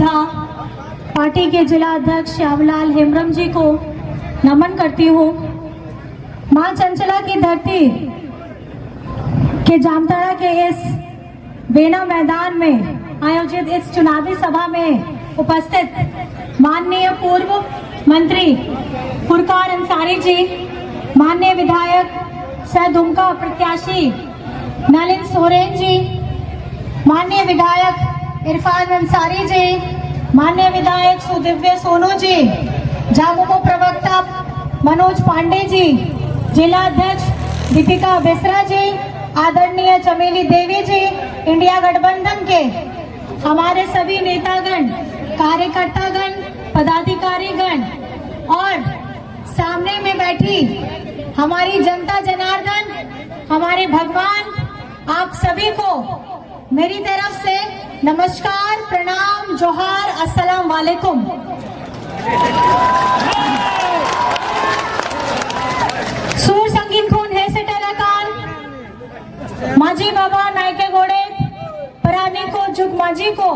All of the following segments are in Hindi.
तथा पार्टी के जिला अध्यक्ष श्यामलाल हेम्ब्रम जी को नमन करती हूँ। मां चंचला की धरती के जामताड़ा के इस बेना मैदान में आयोजित इस चुनावी सभा में उपस्थित माननीय पूर्व मंत्री फुरकान अंसारी जी, माननीय विधायक सह दुमका प्रत्याशी नलिन सोरेन जी, माननीय विधायक इरफान अंसारी जी, माननीय विधायक सुदिव्य सोनू जी, झामुमो प्रवक्ता मनोज पांडे जी, जिला अध्यक्ष दीपिका बेसरा जी, आदरणीय चमेली देवी जी, इंडिया गठबंधन के हमारे सभी नेतागण, कार्यकर्तागण, पदाधिकारीगण और सामने में बैठी हमारी जनता जनार्दन, हमारे भगवान, आप सभी को मेरी तरफ से नमस्कार, प्रणाम, जोहार, अस्सलाम वालेकुम। सूर संगीन खून है से टराकान माझी बाबा नायके गोड़े परानी को जुग माझी को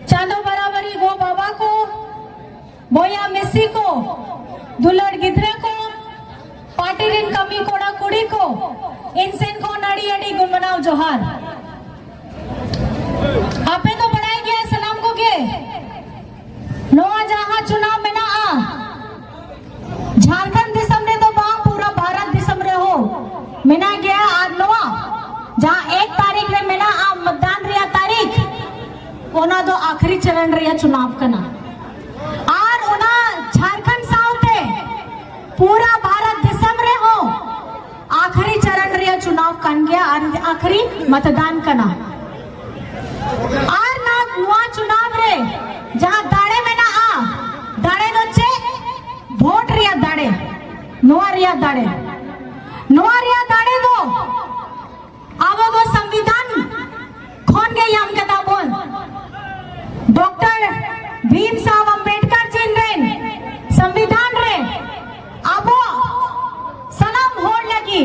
चांदो बराबरी गो बाबा को बोया मिस्सी को दुलड़ गिद्रे को पाटिलिन कमी कोड़ा कुड़ी को इनसेन को नड़ी अड़ी गुनमनाव जोहार। आपे तो बढ़ाई गया सलाम को के नोआ जहां चुनाव में ना आ झारखंड दिसम ने तो बाम पूरा भारत दिसम रे हो मिना गया आज नोआ जहां 1 तारीख रे मिना आ मतदान रिया तारीख ओना दो आखिरी चरण रिया चुनाव कना और ओना झारखंड साउते पूरा भारत दिसम रे हो आखिरी चरण रिया चुनाव कन गया और आखिरी मतदान कना और ना नुआ चुनाव रे जहां दाड़े में ना आ दाड़े नोचे वोट रिया दाड़े नुआ रिया दाड़े दो आवो दो संविधान खोन गई हम कदा बोल डॉक्टर भीम साहब अंबेडकर जी ने संविधान रे आबो सलाम होड़ लगी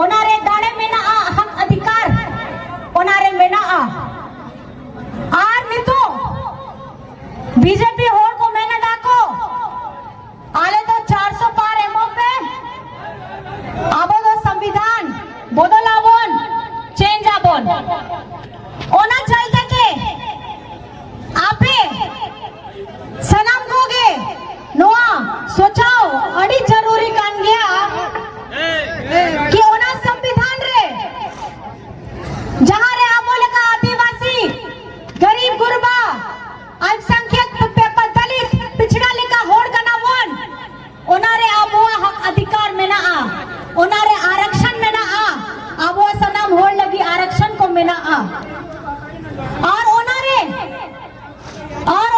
ओनारे दाड़े में ना आ हक अधिकार ओनारे में ना आ आर नितो बीजेपी होड़ को मैंने डाको आले तो 400 पार एमओ पे आबो दो संविधान बदलावन चेंज आबोन ओना चलते के आपे सलाम कोगे नोआ सोचाओ अड़ी जरूरी कान गया कि ओना संविधान रे जहां रे आबो लगा आदिवासी गरीब गुरबा अल्पसंख्यक दलित पिछड़ा लिखा होड़ का नामोन ओनारे आबोआ हक अधिकार में ना आ ओनारे आरक्षण में ना आ आबोआ सनाम होड़ लगी आरक्षण को में ना आ और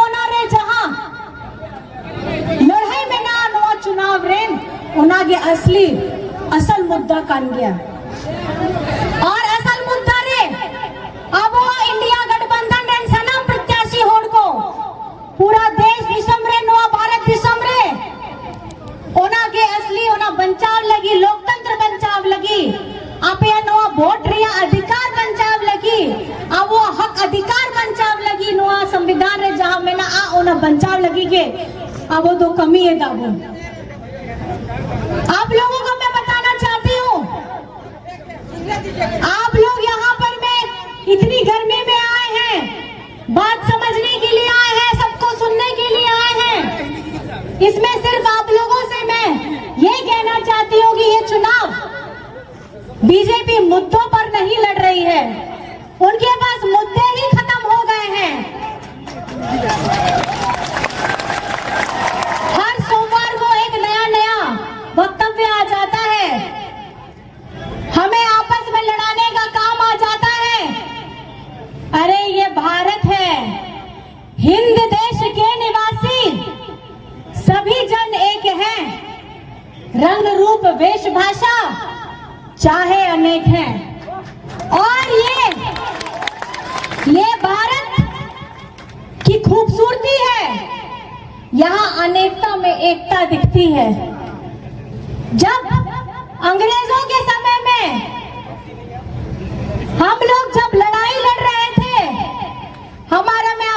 ओनारे जहां लड़ाई में ना नो चुनाव रेन ओनागे असली असल मुद्दा कान गया और असल मुद्दा रे आबोआ इंडिया गठबंधन रेन सनाम प्रत्याशी होड़ को पूरा देश दिसम रे नोआ भारत दिसम रे ओना के असली ओना बचाव लगी लोकतंत्र बचाव लगी आपे नोआ वोट रिया अधिकार बचाव लगी अब वो हक अधिकार बचाव लगी नोआ संविधान रे जहां में ना आ ओना बचाव लगी के अब वो दो कमी है दाबो। आप लोगों को मैं बताना चाहती हूँ आप लोग यहाँ पर मैं इतनी गर्मी में आए हैं बात समझने के लिए आए हैं सबको सुनने के लिए आए हैं इसमें सिर्फ आप लोगों से मैं ये कहना चाहती हूँ कि ये चुनाव बीजेपी मुद्दों पर नहीं लड़ रही है उनके पास मुद्दे ही खत्म हो गए हैं। हर सोमवार को एक नया वक्तव्य आ जाता है हमें आपस में लड़ाने का काम आ जाता है। अरे ये भारत है हिंद देश के निवासी सभी जन एक हैं रंग रूप वेशभाषा चाहे अनेक हैं और ये भारत की खूबसूरती है यहाँ अनेकता में एकता दिखती है। जब अंग्रेजों के समय में हम लोग जब लड़ाई लड़ रहे थे हमारा मैं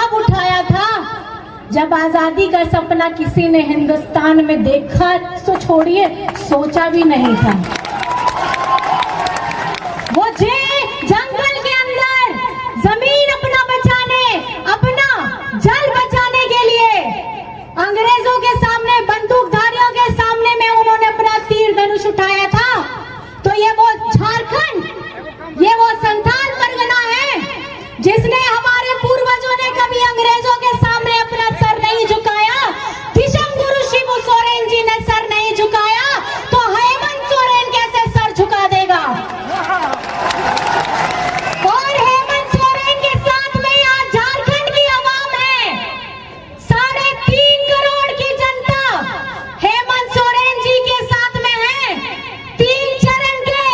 कब उठाया था? जब आजादी का सपना किसी ने हिंदुस्तान में देखा तो छोड़िए, सोचा भी नहीं था। वो जंगल के अंदर जमीन अपना बचाने, अपना जल बचाने के लिए अंग्रेजों के सामने, बंदूकधारियों के सामने में उन्होंने अपना तीर धनुष उठाया था। तो ये वो झारखंड, ये वो संथाल परगना है जिसने, हमारे पूर्वजों ने कभी अंग्रेजों के सामने अपना सर नहीं झुकाया। दिशम गुरु शिबू सोरेन जी ने सर नहीं झुकाया, तो हेमंत सोरेन कैसे सर झुका देगा? और हेमंत सोरेन के साथ में यहाँ झारखंड की आवाम है, 3.5 करोड़ की जनता हेमंत सोरेन जी के साथ में है। 3 चरण के,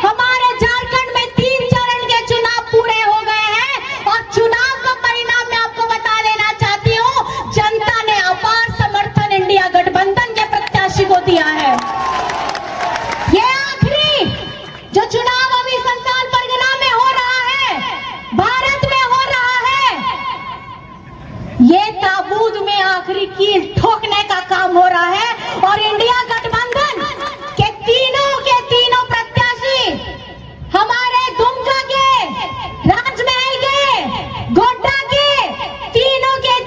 हमारे झारखंड में 3 चरण के चुनाव पूरे हो गए हैं और चुनाव का परिणाम मैं आपको बता देना चाहती हूँ, जनता ने अपार समर्थन इंडिया गठबंधन के प्रत्याशी को दिया है। ये आखिरी जो चुनाव अभी संथाल परगना में हो रहा है, भारत में हो रहा है, ये ताबूत में आखिरी कील ठोकने का काम हो रहा है। और इंडिया गठबंधन के तीनों प्रत्याशी, हमारे दुमका के, राजमहल के, गोड्डा के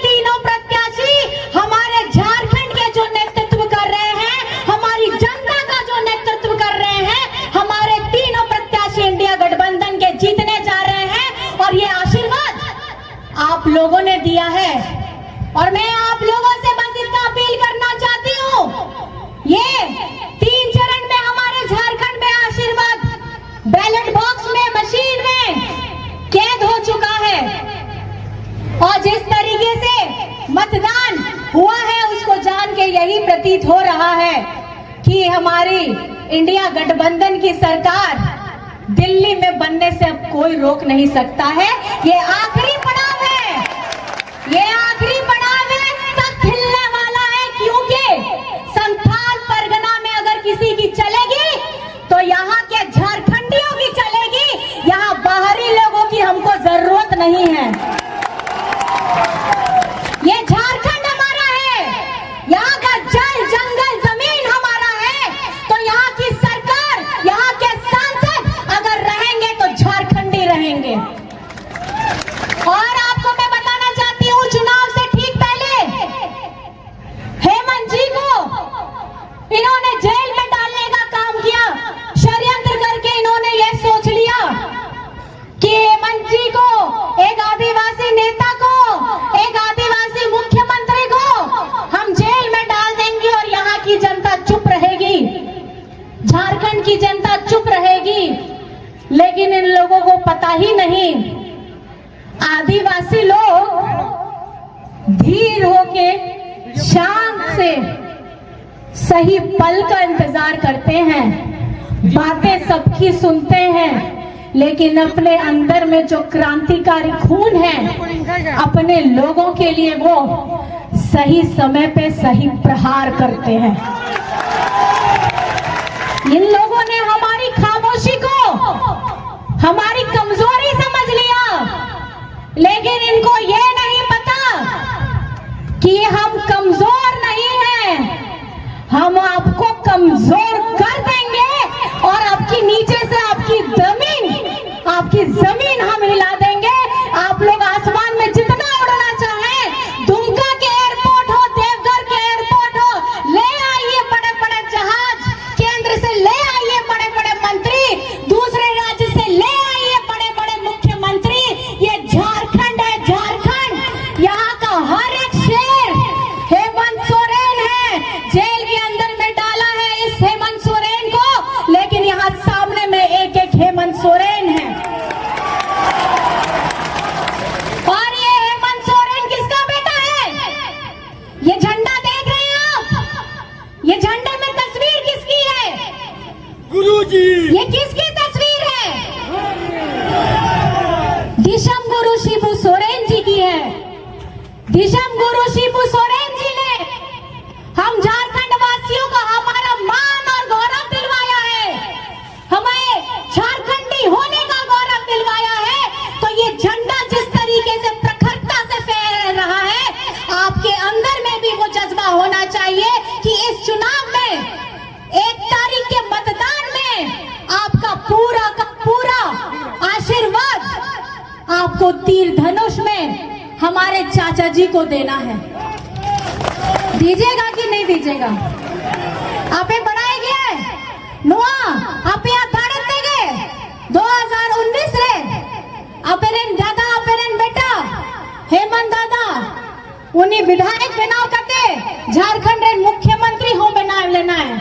तीनों प्रत्याशी हमारे झारखंड के जो नेतृत्व कर रहे हैं, हमारी जनता का जो नेतृत्व कर रहे हैं, हमारे तीनों प्रत्याशी इंडिया गठबंधन के जीतने जा रहे हैं। और ये आशीर्वाद आप लोगों ने दिया है और मैं आप लोगों से बस इतना अपील करना चाहती हूँ, ये 3 चरण में हमारे झारखंड में आशीर्वाद बैलेट बॉक्स में, मशीन में कैद हो चुका है। और जिस तरीके से मतदान हुआ है उसको जान के यही प्रतीत हो रहा है कि हमारी इंडिया गठबंधन की सरकार दिल्ली में बनने से अब कोई रोक नहीं सकता है। ये आखिरी पड़ाव है, ये आखिरी पड़ाव है, तब खिलने वाला है। क्योंकि संथाल परगना में अगर किसी की चलेगी तो यहाँ के झारखंडियों की चलेगी, यहाँ बाहरी लोगों की हमको जरूरत नहीं है। ये झारखंड हमारा है, यहाँ का जल, जंगल, जमीन हमारा है। तो यहाँ की सरकार, यहाँ के सांसद अगर रहेंगे तो झारखंडी रहेंगे। और आपको मैं बताना चाहती हूँ, चुनाव से ठीक पहले हेमंत जी को इन्होंने जेल में डालने का काम किया। षड्यंत्र करके इन्होंने ये सोच लिया कि हेमंत जी को, एक आदिवासी नेता को, एक आदिवासी मुख्यमंत्री को हम जेल में डाल देंगे और यहाँ की जनता चुप रहेगी, झारखंड की जनता चुप रहेगी। लेकिन इन लोगों को पता ही नहीं, आदिवासी लोग धीर होके, शांत से सही पल का इंतजार करते हैं, बातें सबकी सुनते हैं, लेकिन अपने अंदर में जो क्रांतिकारी खून है, अपने लोगों के लिए वो सही समय पे सही प्रहार करते हैं। इन लोगों ने हमारी खामोशी को हमारी कमजोरी समझ लिया, लेकिन इनको ये नहीं पता कि हम कमजोर नहीं हैं, हम आपको कमजोर कर देंगे और आपकी नीचे से आपकी जमीन हम हिला देंगे। आप लोग आसमान में जितना उड़ना चाहें, दुमका के एयरपोर्ट हो, देवघर के एयरपोर्ट हो, ले आइए बड़े बड़े जहाज, केंद्र से ले आइए बड़े बड़े मंत्री, दूसरे राज्य से ले आइए बड़े बड़े मुख्यमंत्री। ये झारखंड है, झारखंड, यहाँ का हर एक शेर हेमंत सोरेन है। जेल के अंदर में डाला है इस हेमंत सोरेन को, लेकिन यहाँ सामने में एक एक हेमंत सोरेन है। और ये हेमंत सोरेन किसका बेटा है? ये झंडा देख रहे हैं आप? ये झंडे में तस्वीर किसकी है? गुरुजी। ये किसकी तस्वीर है? दिशम गुरु शिबू सोरेन जी की है। दिशम गुरु शिबू सोरेन जी ने हम झारखंड वासियों को हमारा मान और गौरव दिलवाया है, हमें झारखंडी होने का गौरव दिलवाया है। तो ये झंडा जिस तरीके से प्रखरता से फहर होना चाहिए कि इस चुनाव में 1 तारीख के मतदान में आपका पूरा का पूरा आशीर्वाद आपको तीर धनुष में हमारे चाचा जी को देना है। दीजिएगा कि नहीं दीजिएगा? आपे बढ़ाए गए नुआ आप यहाँ धारत देगे 2019 रे अपेरेन दादा अपेरेन बेटा हेमंत दादा उन्हीं विधायक बनाव करते झारखंड रे मुख्यमंत्री हो बनाव लेना है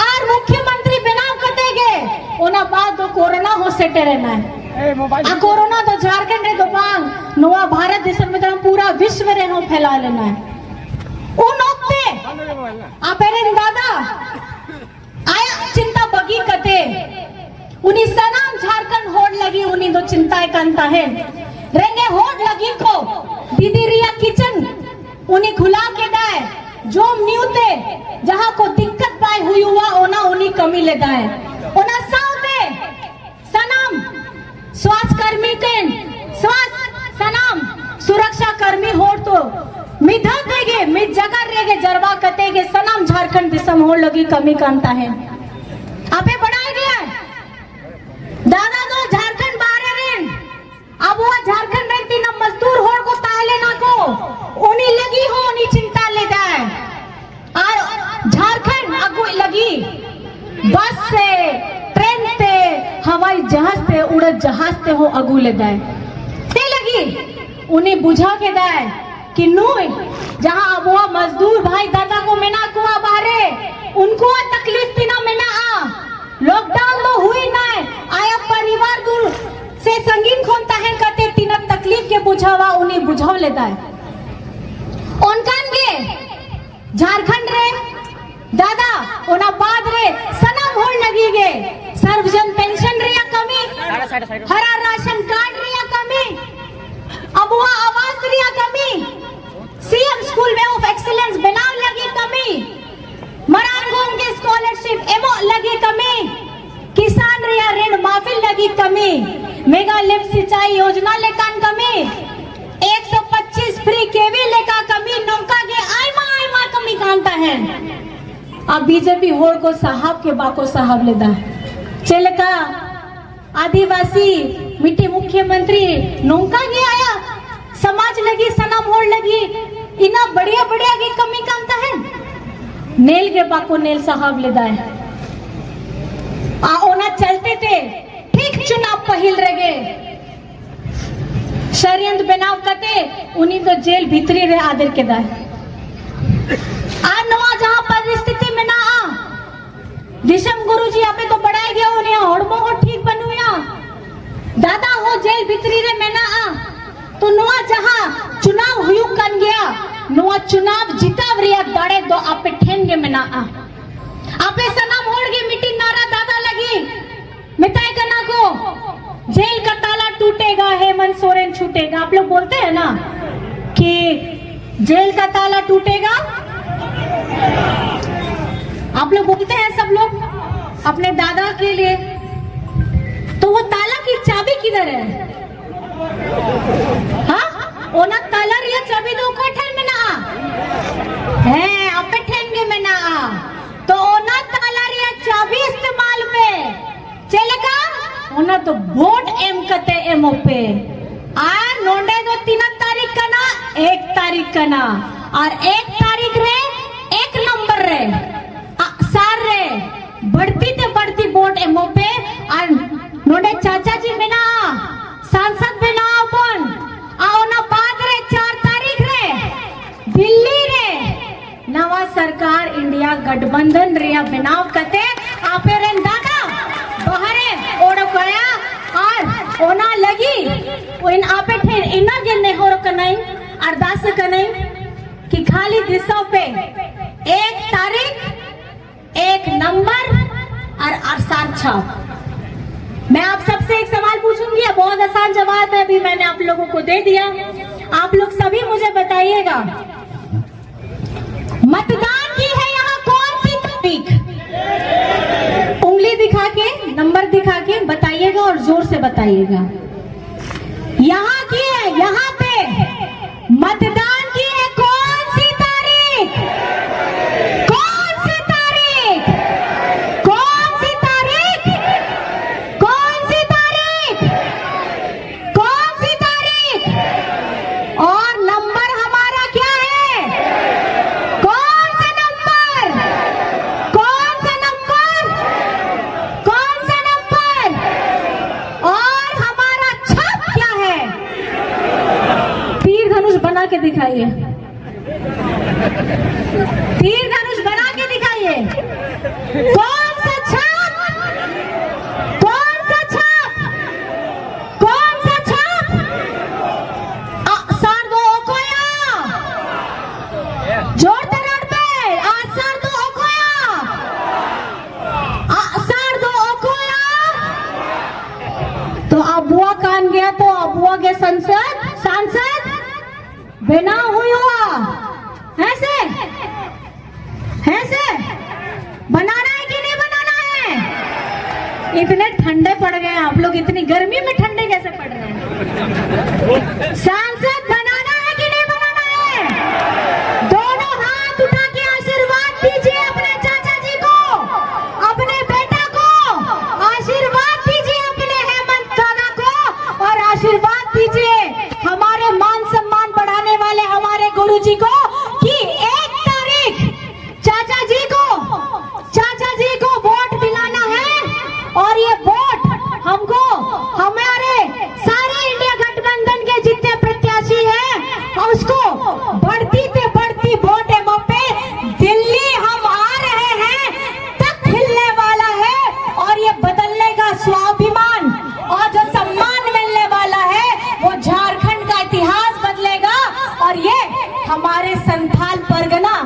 और मुख्यमंत्री बनाव करते गए उना बाद दो कोरोना हो सेटे रहना है। आ कोरोना तो झारखंड रे तो बांग नुआ भारत देश में तो पूरा विश्व रे हो फैला लेना है। उन वक्त अपेरेन दादा आया चिंता बगी कते उन्हीं सनाम झारखंड होड़ लगी उन्हीं दो चिंताएं कंता है रेंगे होड़ लगी को दीदी रिया किचन उन्हीं खुला के दाए जो न्यूते जहां को दिक्कत पाए हुई हुआ ओना उन्हीं कमी ले दाए ओना साउते सनाम स्वास्थ्य कर्मी के स्वास्थ्य सनाम सुरक्षा कर्मी होड़ तो मिधा देगे मित जगह रेगे जरवा कतेगे सनाम झारखंड दिसम होड़ लगी कमी कंता है। आपे बढ़ाए गया दादा तो झारखंड बारे रेन अब वो झारखंड रहती ना मजदूर होड़ को ताले ना को उन्हीं लगी हो उन्हीं चिंता ले जाए और झारखंड अगु लगी बस से ट्रेन से हवाई जहाज से उड़द जहाज से हो अगु ले जाए ते लगी उन्हें बुझा के दाए कि नोई जहां अब वो मजदूर भाई दादा को मेना कुआ बाहरे उनको तकलीफ तीना मेना आ लॉकडाउन तो हुई ना आया परिवार दूर से संगीन खोनता है कहते तीन तकलीफ के बुझावा उन्हें बुझाव लेता है उनकान गे झारखंड रे दादा ओना बाद रे सनम होड़ लगी गे सर्वजन पेंशन रे कमी हरा राशन कार्ड रे कमी अब वो आवास रे कमी सीएम स्कूल में ऑफ एक्सीलेंस बनाव लगी कमी मरानगोन के स्कॉलरशिप एमो लगी कमी किसान रिया ऋण माफी लगी कमी मेगा लिफ्ट सिंचाई योजना लेकान कमी 125 फ्री केवी लेका कमी नौका के आयमा कमी कांता है। अब बीजेपी होड़ को साहब के बाको साहब लेदा चलका आदिवासी मिट्टी मुख्यमंत्री नौका के आया समाज लगी सनम होड़ लगी इना बढ़िया बढ़िया की कमी कांता है नेल के बाको नेल साहब लेदा है आ ओना चलते थे ठीक चुनाव पहिल रगे षड्यंत्र बनाव कते उन्हीं तो जेल भीतरी रहे आदर के दाए आ नवा जहां परिस्थिति में ना आ दिशम गुरुजी आपे तो बढ़ाए गया उन्हें हड़मो हो ठीक बनूया दादा हो जेल भीतरी रे में ना आ तो नवा जहां चुनाव हुई कन गया नवा चुनाव जीताव रिया दाड़े दो आपे ठेंगे में ना आ आपे सनम होड़ के मिट्टी नारा दादा लगी मिटाई करना को जेल का ताला टूटेगा हेमंत सोरेन छूटेगा आप लोग बोलते हैं ना कि जेल का ताला टूटेगा आप लोग बोलते हैं सब लोग अपने दादा के लिए तो वो ताला की चाबी किधर है हाँ ओना ताला रिया चाबी तो कोठन में ना है आपे ठेंगे में ना तो ओना ताला रिया चाबी इस्तेमाल पे चलेगा ओना तो वोट एम कते एमओ पे आ नोंडे दो 3 तारीख का ना 1 तारीख का ना और 1 तारीख रे 1 नंबर रे सार रे बढ़ती ते बढ़ती वोट एमओ पे और नोंडे चाचा जी बिना सांसद बिना अपन आओ ना बाद रे 4 तारीख रे दिल्ली रे नवा सरकार इंडिया गठबंधन रे बनाव कते आपे रे दादा बहरे ओड़ गया और ओना लगी इन आपे ठे इना गिनने हो कनई अरदास कनई कि खाली दिशा पे 1 तारीख 1 नंबर और अरसान छाप। मैं आप सबसे एक सवाल पूछूंगी बहुत आसान जवाब है अभी मैंने आप लोगों को दे दिया आप लोग सभी मुझे बताइएगा मतदान की है यहाँ कौन सी तारीख उंगली दिखा के नंबर दिखा के बताइएगा और जोर से बताइएगा यहाँ की है यहाँ पे मतदान की है कौन सी तारीख तीर धनुष बना के दिखाइए। कौन सा छाप, कौन सा छाप, कौन सा छाप? सर दो खोया, जोर तराड़ पे सर दो खोया, सर दो खोया। तो अबुआ कान गया तो अबुआ के सांसद बिना हुआ ऐसे ऐसे बनाना है कि नहीं बनाना है? इतने ठंडे पड़ गए आप लोग, इतनी गर्मी में ठंडे कैसे पड़ रहे हैं? सांसद बनाना है कि नहीं बनाना है? दोनों हाथ उठा के आशीर्वाद दीजिए अपने चाचा जी को, अपने बेटा को आशीर्वाद दीजिए, अपने हेमंत दादा को, और आशीर्वाद दीजिए हमारे मान सम्मान बढ़ाने वाले हमारे गुरुजी को कि 1 तारीख चाचा जी को वोट दिलाना है। और ये वोट हमको, हमारे सारे इंडिया गठबंधन के जितने प्रत्याशी हैं उसको बढ़ती से बढ़ती वोट पे दिल्ली हम आ रहे हैं तक हिलने वाला है। और ये बदलने का स्वाभिमान और जो सम्मान मिलने वाला है वो झारखंड का इतिहास बदलेगा। और ये हमारे संथाल परगना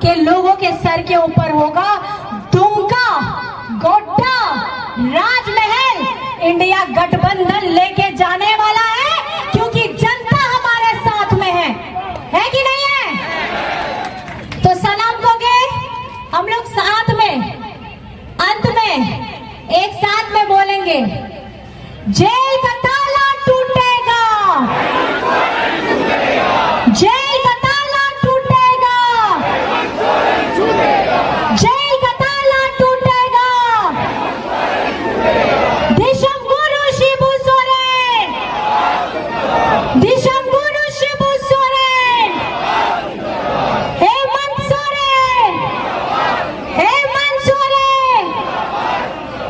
के लोगों के सर के ऊपर होगा। दुमका, गोड्डा, राजमहल इंडिया गठबंधन लेके जाने वाला है, क्योंकि जनता हमारे साथ में है कि नहीं है? तो सलाम दोगे हम लोग साथ में, अंत में एक साथ में बोलेंगे, जेल का ताला टूटेगा, जेल का ताला टूटेगा, जेल का ताला टूटेगा। दिशम गुरु शिबू सोरेन, दिशम गुरु शिबू सोरेन, हेमंत सोरेन, हेमंत सोरेन,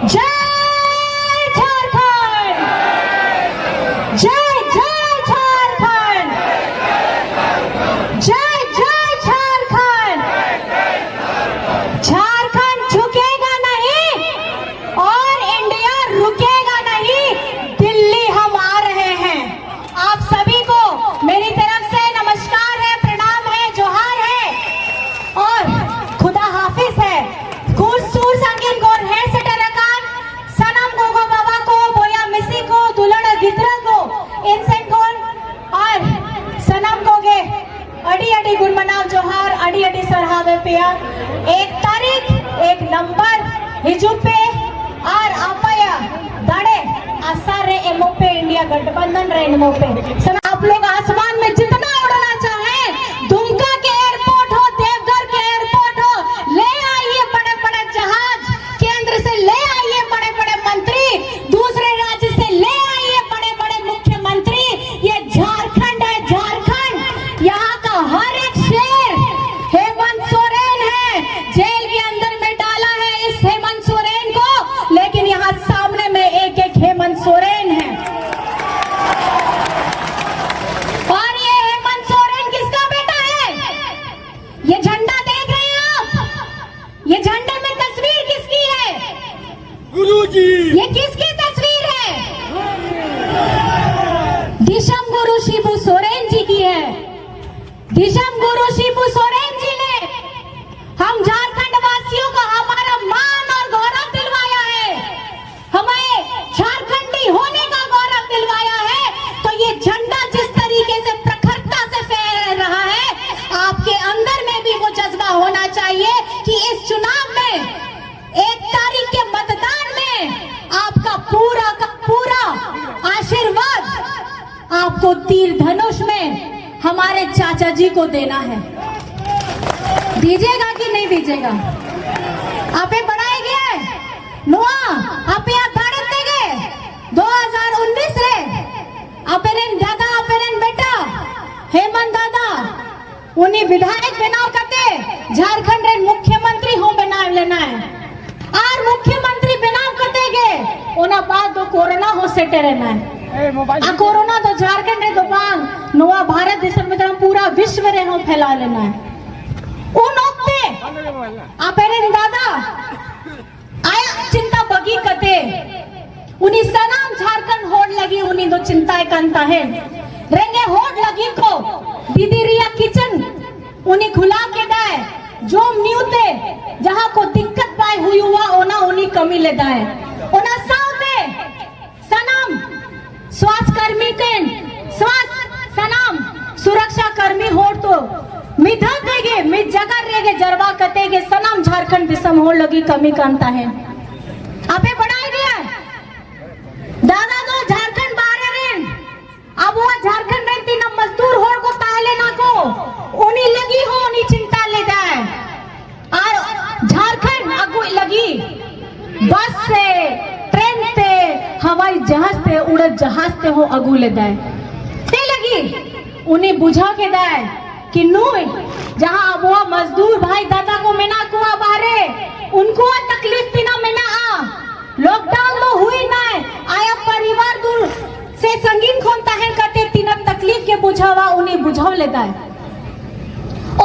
जय झारखंड, जय जय झारखंड, जय जय झारखंड। झारखंड झुकेगा नहीं और इंडिया रुकेगा नहीं, दिल्ली हम आ रहे हैं। आप सभी को मेरी तरफ से नमस्कार है, प्रणाम है, जोहार है और खुदा हाफिज है। सूर सांगिन गोर है सटरकान सनम गोगो बाबा को, बोया मिसी को, दुलड़ गिद्रा को, इनसेन कोन और सनम गोगे अड़ी अड़ी गुण मनाव जोहार, अड़ी अड़ी सरहावे पिया। 1 तारीख 1 नंबर हिजुपे और अपया दाड़े आसारे एमो पे इंडिया गठबंधन रे एमो पे आप लोग आसमान में जितना उड़ना चाहें, दुमका के एयरपोर्ट हो, देवघर के एयरपोर्ट हो, ले आइए बड़े बड़े जहाज, केंद्र से ले आइए बड़े बड़े मंत्री, दूसरे राज्य से ले आइए बड़े बड़े मुख्यमंत्री। ये झारखंड है, झारखंड, यहाँ का हर एक शेर हेमंत सोरेन है। जेल के अंदर में डाला है इस हेमंत सोरेन को, लेकिन यहाँ सामने में एक एक हेमंत सोरेन है। और ये हेमंत सोरेन किसका बेटा है? ये झंडा देख रहे हैं आप? ये झंडे में तस्वीर किसकी है? गुरुजी, ये किसकी तस्वीर है? दिशम गुरु शिबू सोरेन जी की है। दिशम गुरु शिबू सोरेन जी ने हम झारखंड वासियों को हमारा मान और गौरव दिलवाया है, हमें झारखंडी होने का गौरव दिलवाया है। तो ये झंडा जिस तरीके से प्रखरता से फहर रहा है, आपके अंदर में भी वो जज्बा होना चाहिए कि इस चुनाव में 1 तारीख के मतदान में आपका पूरा का पूरा आशीर्वाद आपको तीर धनुष में हमारे चाचा जी को देना है। दीजिएगा कि नहीं दीजिएगा? आपे बढ़ाए गए नुआ आप यहाँ दाड़े देगे 2019 रे अपेरेन दादा अपेरेन बेटा हेमंत दादा उन्हीं विधायक बनाव करते झारखंड रे मुख्यमंत्री हो बनाव लेना है और मुख्यमंत्री बनाव करते गए उन्हें बाद दो कोरोना हो सेटे रहना है। आ कोरोना तो झारखंड रे तो बांग नोआ भारत देश में तो पूरा विश्व रे हो फैला लेना है उन ओक्ते आ पेरे दादा आया चिंता बगी कते उनी सनाम झारखंड होड़ लगी उनी तो चिंता करता है रेंगे होड़ लगी को दीदी रिया किचन उनी खुला के दाए जो न्यूते जहां को दिक्कत पाए हुई हुआ ओना उनी कमी ले दाए ओना साउते सनाम स्वास्थ्य कर्मी के स्वास्थ्य सनाम सुरक्षा कर्मी होड़ तो मिधा देगे मित जगह रेगे जरवा कतेगे सनाम झारखंड दिसम होड़ लगी कमी करता है आपे बढ़ाई दिया दादा तो झारखंड बाहर रेन अब वो झारखंड रेन तीन मजदूर होड़ को ताले ना को उन्हीं लगी हो उन्हीं चिंता ले जाए और झारखंड अगु लगी बस से ट्रेन से हवाई जहाज से उड़द जहाज से हो अगु ले जाए ते लगी उन्हें बुझा के दाए कि नो जहां अब वो मजदूर भाई दादा को मेना कुआ बाहरे उनको तकलीफ बिना मेना आ लॉकडाउन में हुई ना आया परिवार दूर से संगीन खोन ताहन करते तीन तकलीफ के बुझावा उन्हें बुझाव लेता है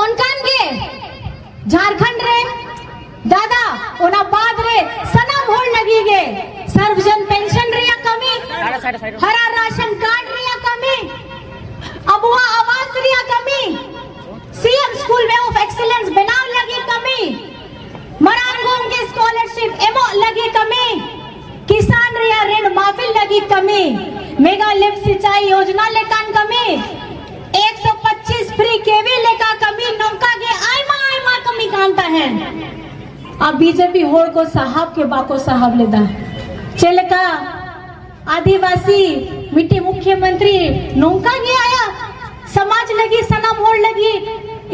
उनकान के झारखंड रे दादा ओना बाद रे सनम होड़ लगी गे सर्वजन पेंशन रे या कमी हरा राशन कार्ड रे या कमी अब वो आवास रे या कमी CM school way of excellence बनाव लगी कमी मराठों के स्कॉलरशिप एमो लगी कमी किसान रे या ऋण माफी लगी कमी मेगा लिफ्ट सिंचाई योजना लेकान कमी 125 फ्री केवी लेका कमी नौका के आईमा कमी कांता है अब बीजेपी होड़ को साहब के बाको साहब लेदा चलका आदिवासी मिट्टी मुख्यमंत्री नौका के आया समाज लगी सनम होड़ लगी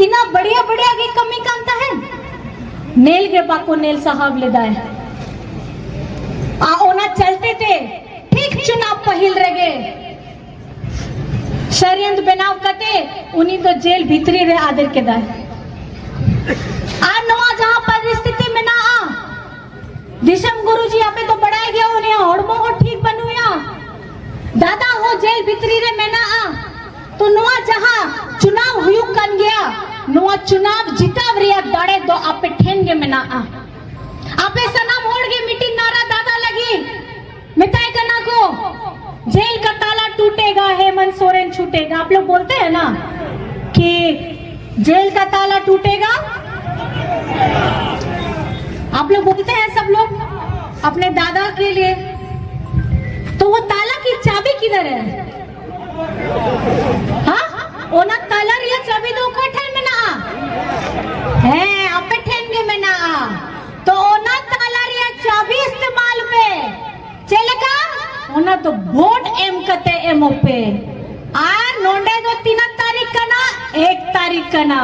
इना बढ़िया बढ़िया की कमी कांता है नेल के बाको नेल साहब लेदा है आ ओना चलते थे ठीक चुनाव पहिल रगे षड्यंत्र बनाव कते उन्हीं तो जेल भीतरी रे आदर के दाए आ नवा जहां परिस्थिति में ना आ दिशम गुरुजी आपे तो बढ़ाए गया उन्हें हड़मो को ठीक बनूया दादा हो जेल भीतरी रे में ना आ तो नवा जहां चुनाव हुयु कन गया नवा चुनाव जिताव रिया दाड़े दो आपे ठेनगे में ना आ आपे सनाम होड़ के मिट्टी नारा दादा लगी मिटाई करना को जेल का ताला टूटेगा हेमंत सोरेन छूटेगा आप लोग बोलते हैं ना कि जेल का ताला टूटेगा आप लोग बोलते हैं सब लोग अपने दादा के लिए तो वो ताला की चाबी किधर है हाँ ओना ताला रिया चाबी तो कोठन में ना है आप ठेंगे में ना तो ओना ताला रिया चाबी इस्तेमाल पे चलेगा ओना तो वोट एम कते एमओ पे आ नोंडे दो 3 तारीख का ना 1 तारीख का ना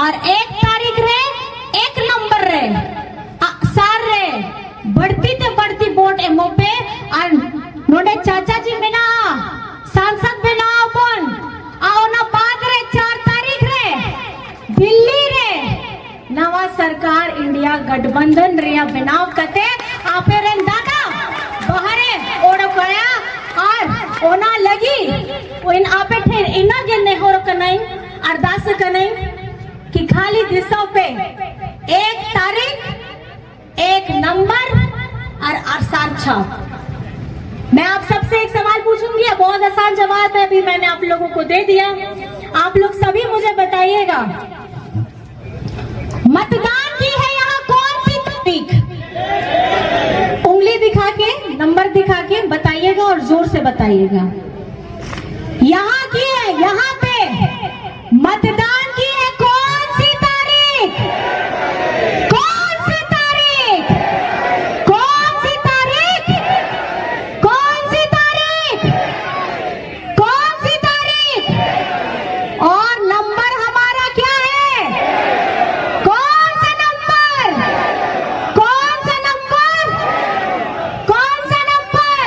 और 1 तारीख रे 1 नंबर रे सार रे बढ़ती ते बढ़ती वोट एमओ पे और नोंडे चाचा जी में ना सांसद में ना अपन आओ ना बाद रे 4 तारीख रे दिल्ली रे नवा सरकार इंडिया गठबंधन रे बनाव कते आपे रे दादा बाहरे ओड़ गया और ओना लगी इन आपे ठेर इना गिनने हो कनाई अरदास कनाई कि खाली दिशा पे 1 तारीख 1 नंबर और आसान छाप मैं आप सबसे एक सवाल पूछूंगी बहुत आसान जवाब है अभी मैंने आप लोगों को दे दिया आप लोग सभी मुझे बताइएगा मतदान की है यहाँ कौन सी तारीख उंगली दिखा के नंबर दिखा के बताइएगा और जोर से बताइएगा यहाँ की है यहाँ पे मतदान की है कौन सी तारीख कौन सी तारीख कौन सी तारीख कौन सी तारीख कौन सी तारीख और नंबर हमारा क्या है कौन सा नंबर कौन सा नंबर कौन सा नंबर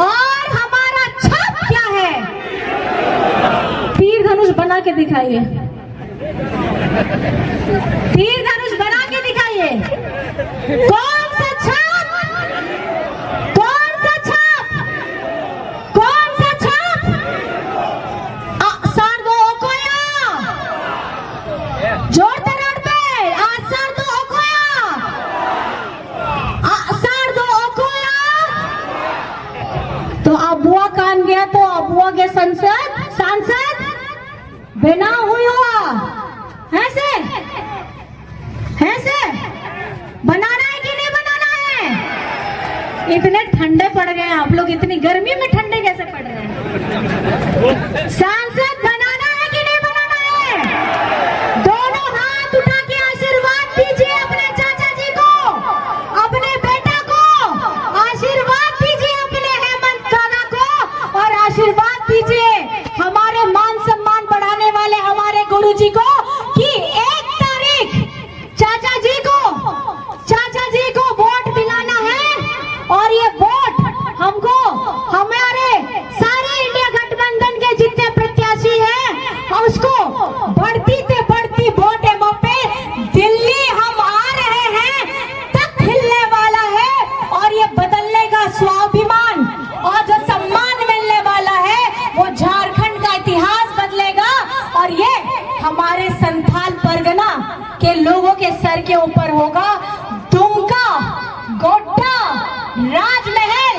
और हमारा छाप क्या है तीर धनुष बना के दिखाइए तीर धनुष बना के दिखाइए कौन सा छाप गए हैं, आप लोग इतनी गर्मी में ठंडे कैसे पड़ रहे हैं? सांसद बनाना है कि नहीं बनाना है? दोनों हाथ उठा के आशीर्वाद दीजिए अपने चाचा जी को, अपने बेटा को आशीर्वाद दीजिए, अपने हेमंत काका को, और आशीर्वाद दीजिए हमारे मान सम्मान बढ़ाने वाले हमारे गुरुजी को कि 1 तारीख चाचा जी को वोट दिलाना है। और ये वोट हमको हमारे सारे इंडिया गठबंधन के जितने प्रत्याशी हैं उसको बढ़ती से बढ़ती वोट एमओ पे दिल्ली हम आ रहे हैं तक हिलने वाला है। और ये बदलने का स्वाभिमान और जो सम्मान मिलने वाला है वो झारखंड का इतिहास बदलेगा। और ये हमारे संथाल परगना के लोगों के सर के ऊपर होगा। दुमका, गोड्डा, राजमहल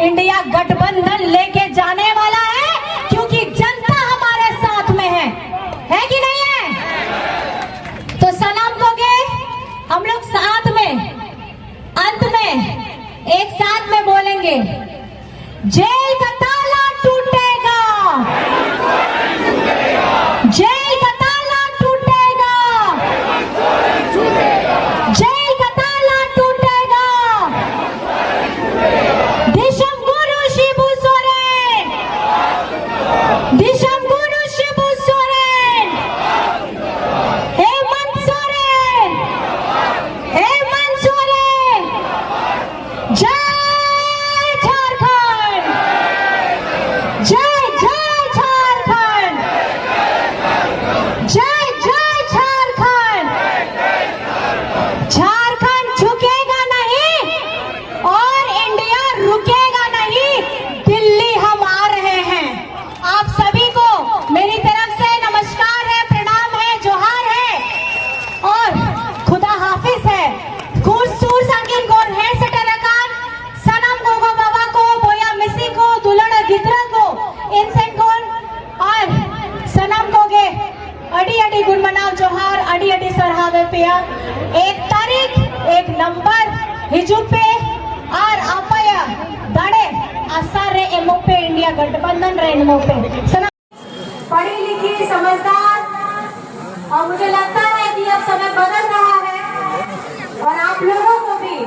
इंडिया गठबंधन लेके जाने वाला है, क्योंकि जनता हमारे साथ में है कि नहीं है? तो सलाम दोगे हम लोग साथ में, अंत में एक साथ में बोलेंगे, जेल का ताला टूटेगा, जेल का ताला टूटेगा, जेल का ताला टूटेगा। दिशम गुरु शिबू सोरेन, दिशम गुरु शिबू सोरेन, हेमंत सोरेन, हेमंत सोरेन, जय झारखंड, जय जय झारखंड, जय जय झारखंड। झारखंड झुकेगा नहीं और इंडिया रुकेगा नहीं, दिल्ली हम आ रहे हैं। आप सभी को मेरी तरफ से नमस्कार है, प्रणाम है, जोहार है और खुदा हाफिज है। सूर सांगिन गोर है सटरकान सनम गोगो बाबा को, बोया मिसी को, दुलड़ गिद्रा को, इनसेन गोन और सनम गोगे अडी अडी गुण मनाव जोहार, अडी अडी सरहावे पिया। 1 तारीख 1 नंबर हिजुपे और आपया दाड़े आसार रे एमओ पे इंडिया गठबंधन रे एमओ पे पढ़ी लिखी समझदार। और मुझे लगता है कि अब समय बदल रहा है और आप लोगों को भी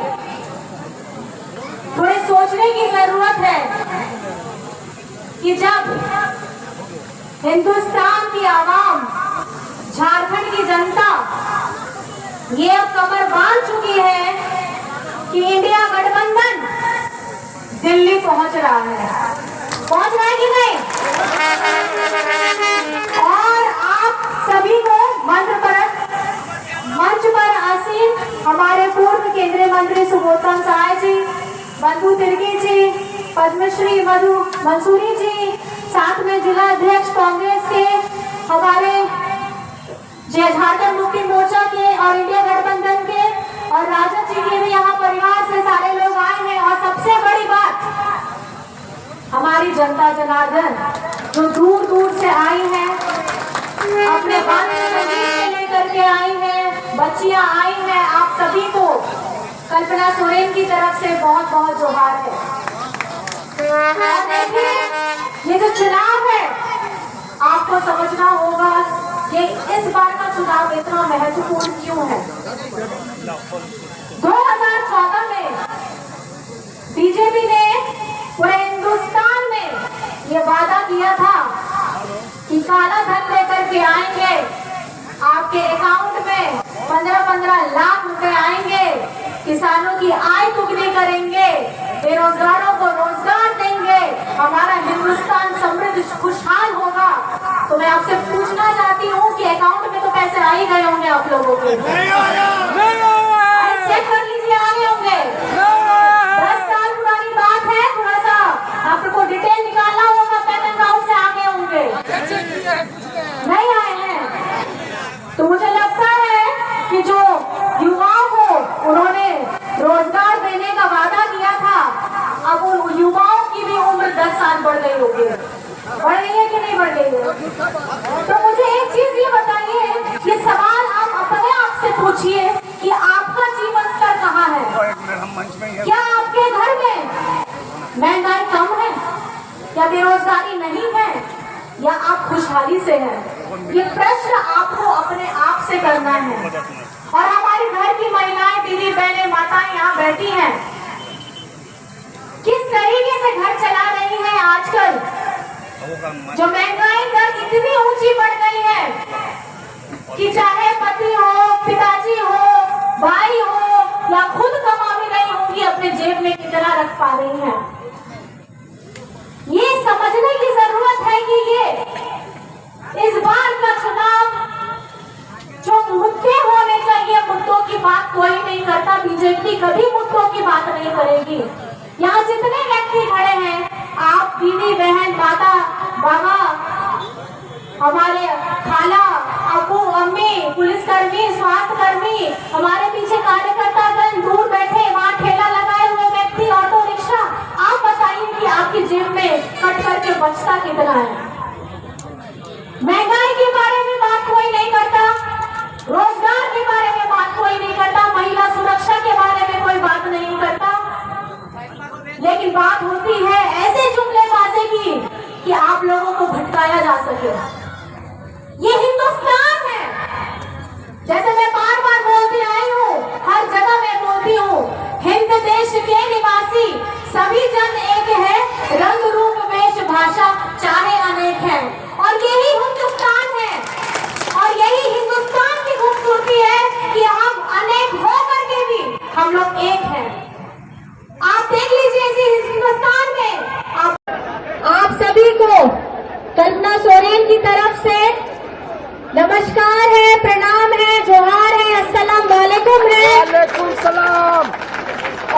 थोड़े सोचने की जरूरत है कि जब हिंदुस्तान की आवाम, झारखंड की जनता ये अब कमर बांध चुकी है कि इंडिया गठबंधन दिल्ली पहुंच रहा है कि नहीं? और आप सभी को मंच पर आसीन हमारे पूर्व केंद्रीय मंत्री सुबोधन सहाय जी, बंधु तिर्की जी, पद्मश्री मधु मंसूरी जी, साथ में जिला अध्यक्ष कांग्रेस के हमारे झारखंड मुक्ति मोर्चा के और इंडिया गठबंधन के और राजद जी के भी यहाँ परिवार से सारे लोग आए हैं। और सबसे बड़ी बात, हमारी जनता जनार्दन जो दूर दूर से आई है, अपने बाल लेकर के आई है, बच्चियां आई हैं, आप सभी को कल्पना सोरेन की तरफ से बहुत बहुत जोहार है। ये जो चुनाव है आपको समझना होगा कि इस बार का चुनाव इतना महत्वपूर्ण क्यों है। 2014 में बीजेपी ने पूरे हिंदुस्तान में ये वादा किया था कि काला धन लेकर के आएंगे, आपके अकाउंट में 15-15 लाख रुपए आएंगे, किसानों की आय दुगनी करेंगे, बेरोजगारों को रोजगार देंगे, हमारा हिंदुस्तान समृद्ध खुशहाल होगा। तो मैं आपसे पूछना चाहती हूँ कि अकाउंट में तो पैसे आ ही गए होंगे आप लोगों के, चेक कर लीजिए, आ गए होंगे। 10 साल पुरानी बात है, थोड़ा सा आपको डिटेल निकालना होगा, पैन अकाउंट से आ गए होंगे, नहीं आए हैं। तो मुझे लगता है कि जो युवाओं को उन्होंने रोजगार देने का वादा किया था, अब उन युवाओं की भी उम्र 10 साल बढ़ गई होगी। बढ़ गई है कि नहीं बढ़ गई है? तो मुझे एक चीज ये बताइए, ये सवाल आप अपने आप से पूछिए कि आपका जीवन स्तर कहाँ है? क्या आपके घर में महंगाई बेरोजगारी नहीं है या आप खुशहाली से हैं? ये प्रश्न आपको अपने आप से करना है। और हमारे घर की महिलाएं, दीदी, बहनें, माताएं यहाँ बैठी हैं, किस तरीके से घर चला रही हैं आजकल? जो महंगाई दर इतनी ऊंची बढ़ गई है कि चाहे पति हो, पिताजी हो, भाई हो या खुद कमा भी रही होंगी, अपने जेब में कितना रख पा रही हैं। ये समझने की जरूरत है कि ये इस बार का चुनाव जो मुद्दे होने चाहिए, मुद्दों की बात कोई नहीं करता। बीजेपी कभी मुद्दों की बात नहीं करेगी। यहाँ जितने व्यक्ति खड़े हैं, आप दीदी, बहन, माता, बाबा, हमारे खाला, अबू, अम्मी, पुलिसकर्मी, स्वास्थ्य कर्मी, हमारे पीछे कार्यकर्तागण, दूर बैठे वहाँ ठेला लगाए हुए व्यक्ति, ऑटो रिक्शा, आप बताइए कि आपकी जेब में कट करके बचता कितना है? महंगाई के बारे में बात कोई नहीं करता, रोजगार के बारे में बात कोई नहीं करता, महिला सुरक्षा के बारे में कोई बात नहीं करता, लेकिन बात होती है ऐसे जुमलेबाजी की कि आप लोगों को भटकाया जा सके। ये हिंदुस्तान है, जैसे मैं बार बार बोलती आई हूँ, हर जगह मैं बोलती हूँ, हिंद देश के निवासी सभी जन एक है, रंग रूप वेश भाषा चाहे अनेक है। और यही हिंदुस्तान है, और यही हिंदुस्तान की खूबसूरती है कि हम अनेक हो करके भी हम लोग एक हैं। आप देख लीजिए इस हिंदुस्तान में आप सभी को कल्पना सोरेन की तरफ से नमस्कार है, प्रणाम है, जोहार है, अस्सलाम वालेकुम है। वालेकुम सलाम।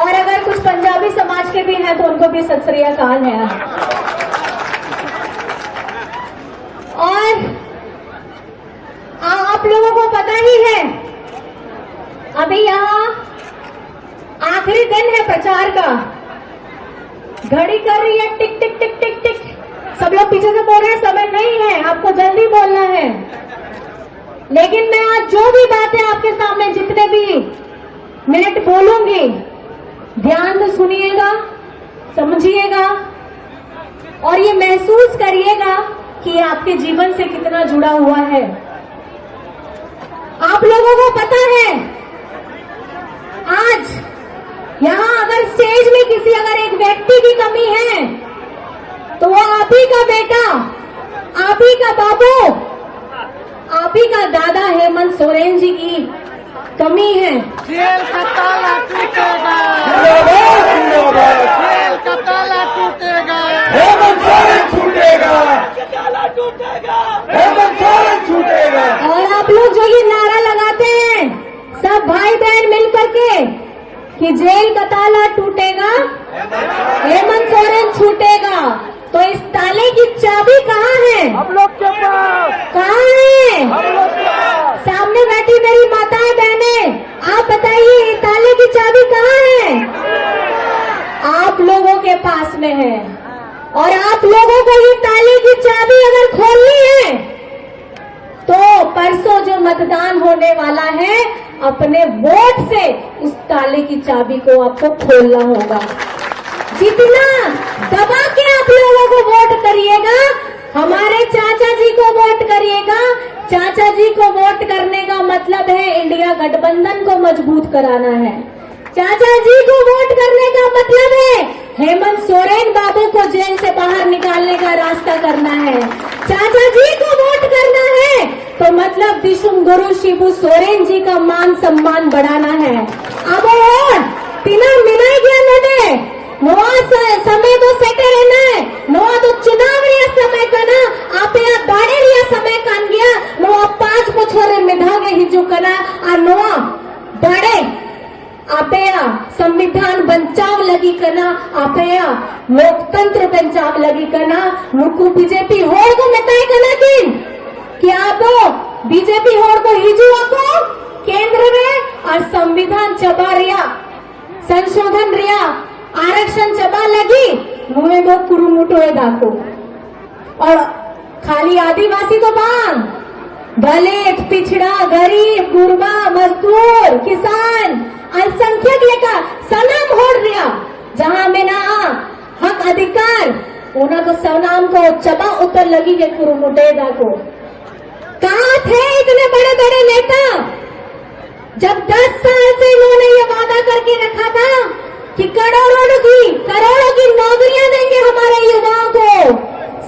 और अगर कुछ पंजाबी समाज के भी हैं तो उनको भी सत श्री अकाल है। और आप लोगों को पता ही है, अभी यहाँ आखिरी दिन है प्रचार का, घड़ी कर रही है टिक टिक टिक टिक टिक, सब लोग पीछे से बोल रहे हैं समय नहीं है, आपको जल्दी बोलना है। लेकिन मैं आज जो भी बातें आपके सामने जितने भी मिनट बोलूंगी, ध्यान से सुनिएगा, समझिएगा और ये महसूस करिएगा कि ये आपके जीवन से कितना जुड़ा हुआ है। आप लोगों को पता है, आज यहाँ अगर स्टेज में किसी अगर एक व्यक्ति की कमी है तो वो आप ही का बेटा, आप ही का बाबू, आप ही का दादा हेमंत सोरेन जी की कमी है। जेल का ताला टूटेगा, जेल का ताला टूटेगा, हेमंत सोरेन छूटेगा, ताला टूटेगा, हेमंत सोरेन छूटेगा। और आप लोग जो ये नारा लगाते हैं सब भाई बहन मिल करके कि जेल का ताला टूटेगा, हेमंत सोरेन छूटेगा, तो इस ताले की चाबी कहाँ है? हम लोग के पास। कहाँ है? हम लोग के पास। सामने बैठी मेरी माताएं बहनें, आप बताइए ये ताले की चाबी कहाँ है? आप लोगों के पास में है। और आप लोगों को ये ताले की चाबी अगर खोलनी है तो परसों जो मतदान होने वाला है, अपने वोट से उस ताले की चाबी को आपको खोलना होगा। जितना दबा के आप लोगों को वोट करिएगा, हमारे चाचा जी को वोट करिएगा। चाचा जी को वोट करने का मतलब है इंडिया गठबंधन को मजबूत कराना है। चाचा जी को वोट करने का मतलब है हेमंत सोरेन बाबू को जेल से बाहर निकालने का रास्ता करना है। चाचा जी को वोट करना है तो मतलब विष्णु गुरु शिबू सोरेन जी का मान सम्मान बढ़ाना है। अब और तीना मिलाई गया नडे नोआ समय तो सेटे रहना है, नोआ तो चुनाव रिया समय कना आप यहाँ दाड़े रिया समय कान गया, नोआ 5 बछोरे मिधागे हिजू कना आ नोआ दाड़े आपया संविधान बचाव लगी कना, आपया लोकतंत्र बचाव लगी कना। नुकू बीजेपी होड़ को मिताए कना किन कि आप बीजेपी होड़ को हिजू को केंद्र में और संविधान चबा रिया, संशोधन रिया, आरक्षण चबा लगी मुझे वो कुरुमुटोए दाको। और खाली आदिवासी तो बांध, दलित, पिछड़ा, गरीब, गुरबा, मजदूर, किसान, अल्पसंख्यक लेकर सनम होड़ दिया। जहां बिना हक अधिकार ओना तो सवनाम को चबा उतर लगी के कुरुमुटेगा को। कहाँ थे इतने बड़े बड़े नेता जब 10 साल से इन्होंने ये वादा करके रखा था कि करोड़ों की नौकरियां देंगे हमारे युवाओं को,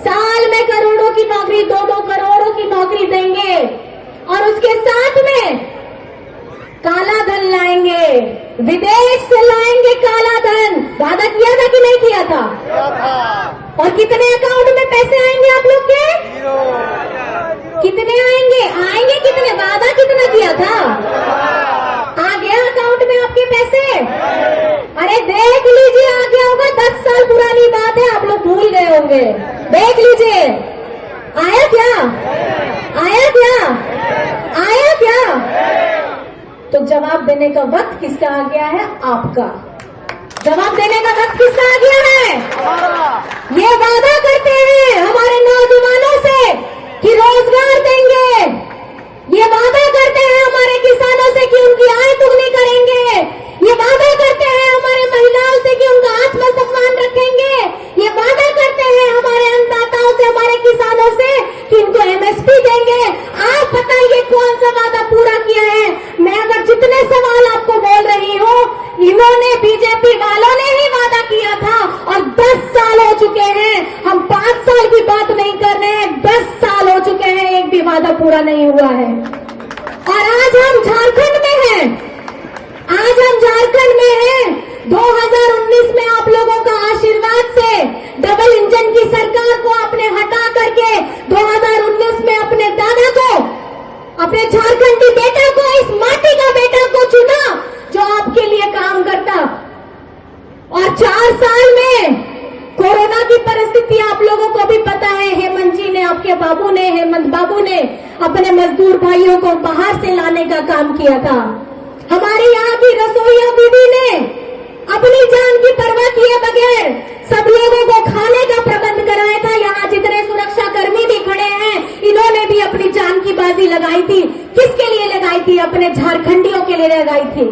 साल में करोड़ों की नौकरी, 2-2 करोड़ों की नौकरी देंगे और उसके साथ में काला धन लाएंगे, विदेश से लाएंगे काला धन। वादा किया था कि नहीं किया था? और कितने अकाउंट में पैसे आएंगे आप लोग के? कितने आएंगे कितने? वादा कितना किया था? आ गया अकाउंट में आपके पैसे? अरे देख लीजिए, आ गया होगा। 10 साल पुरानी बात है, आप लोग भूल गए होंगे। देख लीजिए, आया क्या? आया क्या? आया क्या? तो जवाब देने का वक्त किसका आ गया है? आपका। जवाब देने का वक्त किसका आ गया है? ये वादा करते हैं हमारे नौजवानों से कि रोजगार देंगे, ये वादा करते हैं हमारे किसानों से कि उनकी आय दुगनी करेंगे, ये वादा करते हैं हमारे महिलाओं से कि उनका आत्मसम्मान रखेंगे, ये वादा करते हैं हमारे अन्नदाताओं से, हमारे किसानों से कि उनको एमएसपी देंगे। आप बताइए कौन सा वादा पूरा किया है? मैं अगर जितने सवाल आपको बोल रही हूँ, इन्होंने, बीजेपी वालों ने ही वादा किया था और 10 साल हो चुके हैं। हम 5 साल की बात नहीं कर रहे हैं, 10 साल हो चुके हैं, एक भी वादा पूरा नहीं हुआ है। और आज हम झारखंड में हैं, आज हम झारखंड में हैं। 2019 में आप लोगों का आशीर्वाद से डबल इंजन की सरकार को आपने हटा करके 2019 में अपने दादा को, अपने झारखंडी बेटा को, इस माटी का बेटा को चुना जो आपके लिए काम करता। और 4 साल में कोरोना की परिस्थिति आप लोगों को भी पता है। हेमंत जी ने, आपके बाबू ने, हेमंत बाबू ने अपने मजदूर भाइयों को बाहर से लाने का काम किया था। हमारे यहाँ की रसोइया दीदी ने अपनी जान की परवाह किए बगैर सब लोगों को खाने का प्रबंध कराया था। यहाँ जितने सुरक्षा कर्मी भी खड़े हैं, इन्होंने भी अपनी जान की बाजी लगाई थी। किसके लिए लगाई थी? अपने झारखंडियों के लिए लगाई थी।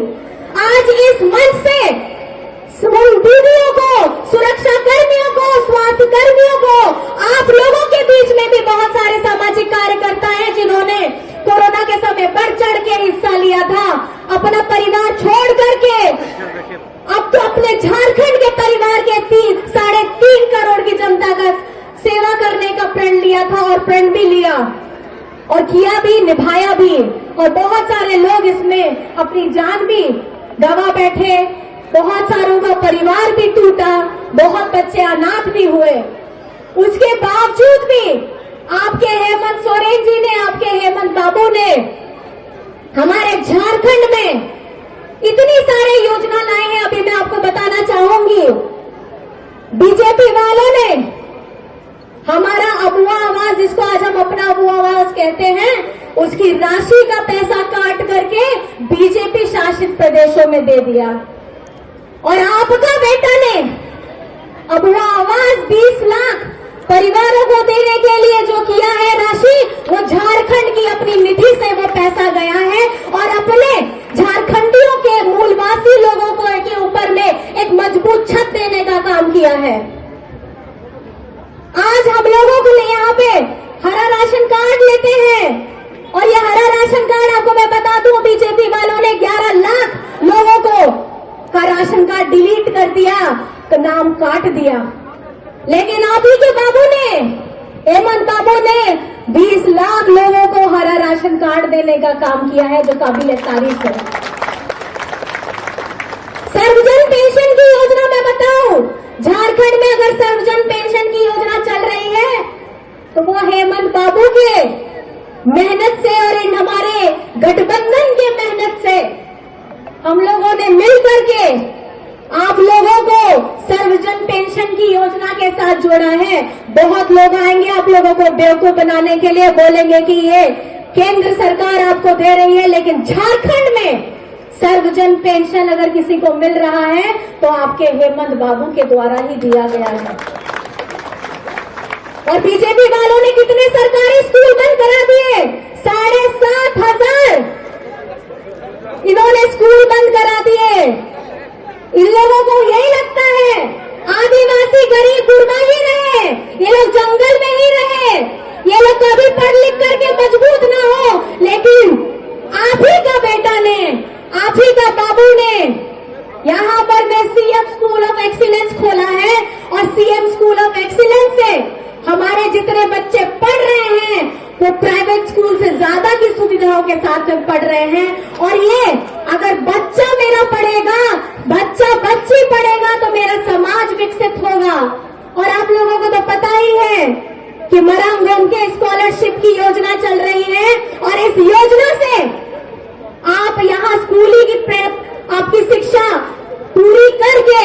आज इस मंच से दीदियों को, सुरक्षा कर्मियों को, स्वास्थ्य कर्मियों को, आप लोगों के बीच में भी बहुत सारे सामाजिक कार्यकर्ता हैं जिन्होंने कोरोना के समय बढ़ चढ़ के हिस्सा लिया था, अपना परिवार छोड़ करके। अब तो अपने झारखंड के परिवार के 3.5 करोड़ की जनता का सेवा करने का प्रण लिया था और प्रण भी लिया और किया भी, निभाया भी। और बहुत सारे लोग इसमें अपनी जान भी गंवा बैठे, बहुत सारों का परिवार भी टूटा, बहुत बच्चे अनाथ भी हुए। उसके बावजूद भी आपके हेमंत सोरेन जी ने, आपके हेमंत बाबू ने हमारे झारखंड में इतनी सारे योजना लाए हैं। अभी मैं आपको बताना चाहूंगी, बीजेपी वालों ने हमारा अबुआ आवास, जिसको आज हम अपना अबुआ आवास कहते हैं, उसकी राशि का पैसा काट करके बीजेपी शासित प्रदेशों में दे दिया। और आपका बेटा ने अबुआ आवास 20 लाख परिवारों को देने के लिए जो किया है राशि, वो झारखंड की अपनी निधि से वो पैसा गया है और अपने झारखंडियों के मूलवासी लोगों को के ऊपर में एक मजबूत छत देने का काम किया है। आज हम लोगों के लिए यहाँ पे हरा राशन कार्ड लेते हैं और ये हरा राशन कार्ड, आपको मैं बता दूं, बीजेपी वालों ने 11 लाख लोगों को का राशन कार्ड डिलीट कर दिया, तो नाम काट दिया। लेकिन आप ही के बाबू ने, हेमंत बाबू ने 20 लाख लोगों को हरा राशन कार्ड देने का काम किया है, जो काबिल तारीफ है। सर्वजन पेंशन की योजना मैं बताऊं, झारखंड में अगर सर्वजन पेंशन की योजना चल रही है तो वो हेमंत बाबू के मेहनत से और इन हमारे गठबंधन के मेहनत से हम लोगों ने मिल करके आप लोगों को सर्वजन पेंशन की योजना के साथ जोड़ा है। बहुत लोग आएंगे आप लोगों को बेवकूफ बनाने के लिए, बोलेंगे कि ये केंद्र सरकार आपको दे रही है, लेकिन झारखंड में सर्वजन पेंशन अगर किसी को मिल रहा है तो आपके हेमंत बाबू के द्वारा ही दिया गया है। और बीजेपी वालों ने कितने सरकारी स्कूल बंद करा दिए, 7,500 इन्होंने स्कूल बंद करा दिए। इन लोगों को यही लगता है आदिवासी गरीब गुरबा ही रहे, ये लोग जंगल में ही रहे, ये लोग कभी पढ़ लिख करके मजबूत ना हो, लेकिन आप ही का बेटा ने, आप ही का बाबू ने यहाँ पर मैं सीएम स्कूल ऑफ एक्सीलेंस खोला है, और सीएम स्कूल ऑफ एक्सीलेंस से हमारे जितने बच्चे पढ़ रहे हैं वो प्राइवेट स्कूल से ज्यादा की सुविधाओं के साथ में पढ़ रहे हैं। और ये अगर बच्चा मेरा पढ़ेगा, बच्चा बच्ची पढ़ेगा तो मेरा समाज विकसित होगा। और आप लोगों को तो पता ही है कि मराम रोम के स्कॉलरशिप की योजना चल रही है, और इस योजना से आप यहाँ स्कूली की आपकी शिक्षा पूरी करके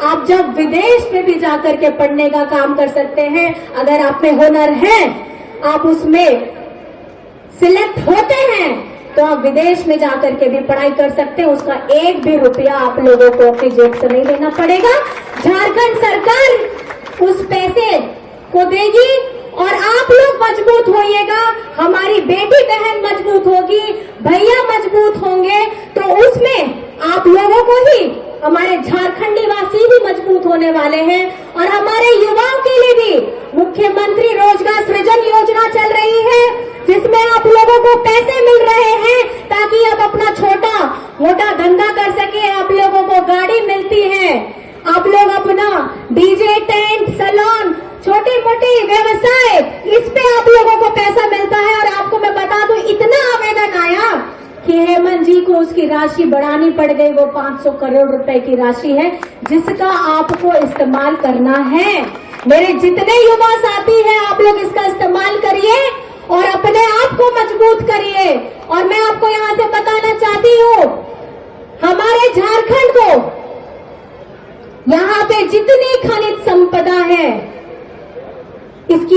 आप जब विदेश में भी जाकर के पढ़ने का काम कर सकते हैं। अगर आप में हुनर है, आप उसमें सिलेक्ट होते हैं, तो आप विदेश में जाकर के भी पढ़ाई कर सकते हैं। उसका एक भी रुपया आप लोगों को अपनी जेब से नहीं देना पड़ेगा। झारखंड सरकार उस पैसे को देगी और आप लोग मजबूत होइएगा, हमारी बेटी बहन मजबूत होगी, भैया मजबूत होंगे, तो उसमें आप लोगों को ही, हमारे झारखंडी वासी भी मजबूत होने वाले हैं। और हमारे युवाओं के लिए भी मुख्यमंत्री रोजगार सृजन योजना चल रही है, जिसमें आप लोगों को पैसे मिल रहे हैं ताकि आप अपना छोटा मोटा धंधा कर सके। आप लोगों को गाड़ी मिलती है, आप लोग अपना डीजे टेंट सैलून छोटे मोटे व्यवसाय, इस पे आप लोगों को पैसा मिलता है। और आपको मैं बता दूं, इतना आवेदन आया कि हेमंत जी को उसकी राशि बढ़ानी पड़ गई। वो 500 करोड़ रुपए की राशि है, जिसका आपको इस्तेमाल करना है। मेरे जितने युवा साथी हैं, आप लोग इसका इस्तेमाल करिए और अपने आप को मजबूत करिए। और मैं आपको यहाँ से बताना चाहती हूँ, हमारे झारखंड को यहाँ पे जितनी खनिज संपदा है, इसकी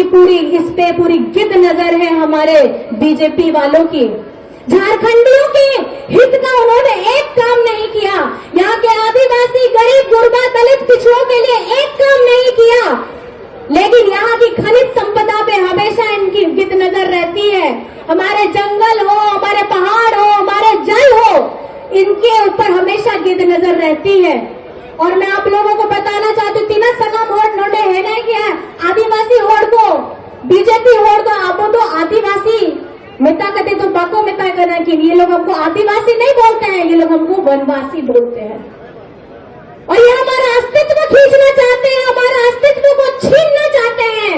इस पे पूरी गिद्ध नजर है हमारे बीजेपी वालों की। झारखंडियों के हित का उन्होंने एक काम नहीं किया। यहाँ के आदिवासी, गरीब, गुरबा, दलित, पिछड़ों के लिए एक काम नहीं किया, लेकिन यहाँ की खनिज संपदा पे हमेशा इनकी गिद्ध नजर रहती है। हमारे जंगल हो, हमारे पहाड़ हो, हमारे जल हो, इनके ऊपर हमेशा गिद्ध नजर रहती है। और मैं आप लोगों को बताना चाहती हूँ, तीना सगम होड़ नोटे है नहीं क्या, आदिवासी होड़ को, बीजेपी होड़ को, आप तो आदिवासी मिता कहते तो बाको मिता कहना कि ये लोग हमको आदिवासी नहीं बोलते हैं, ये लोग हमको वनवासी बोलते हैं। और ये हमारा अस्तित्व खींचना चाहते हैं, हमारा अस्तित्व को छीनना चाहते हैं।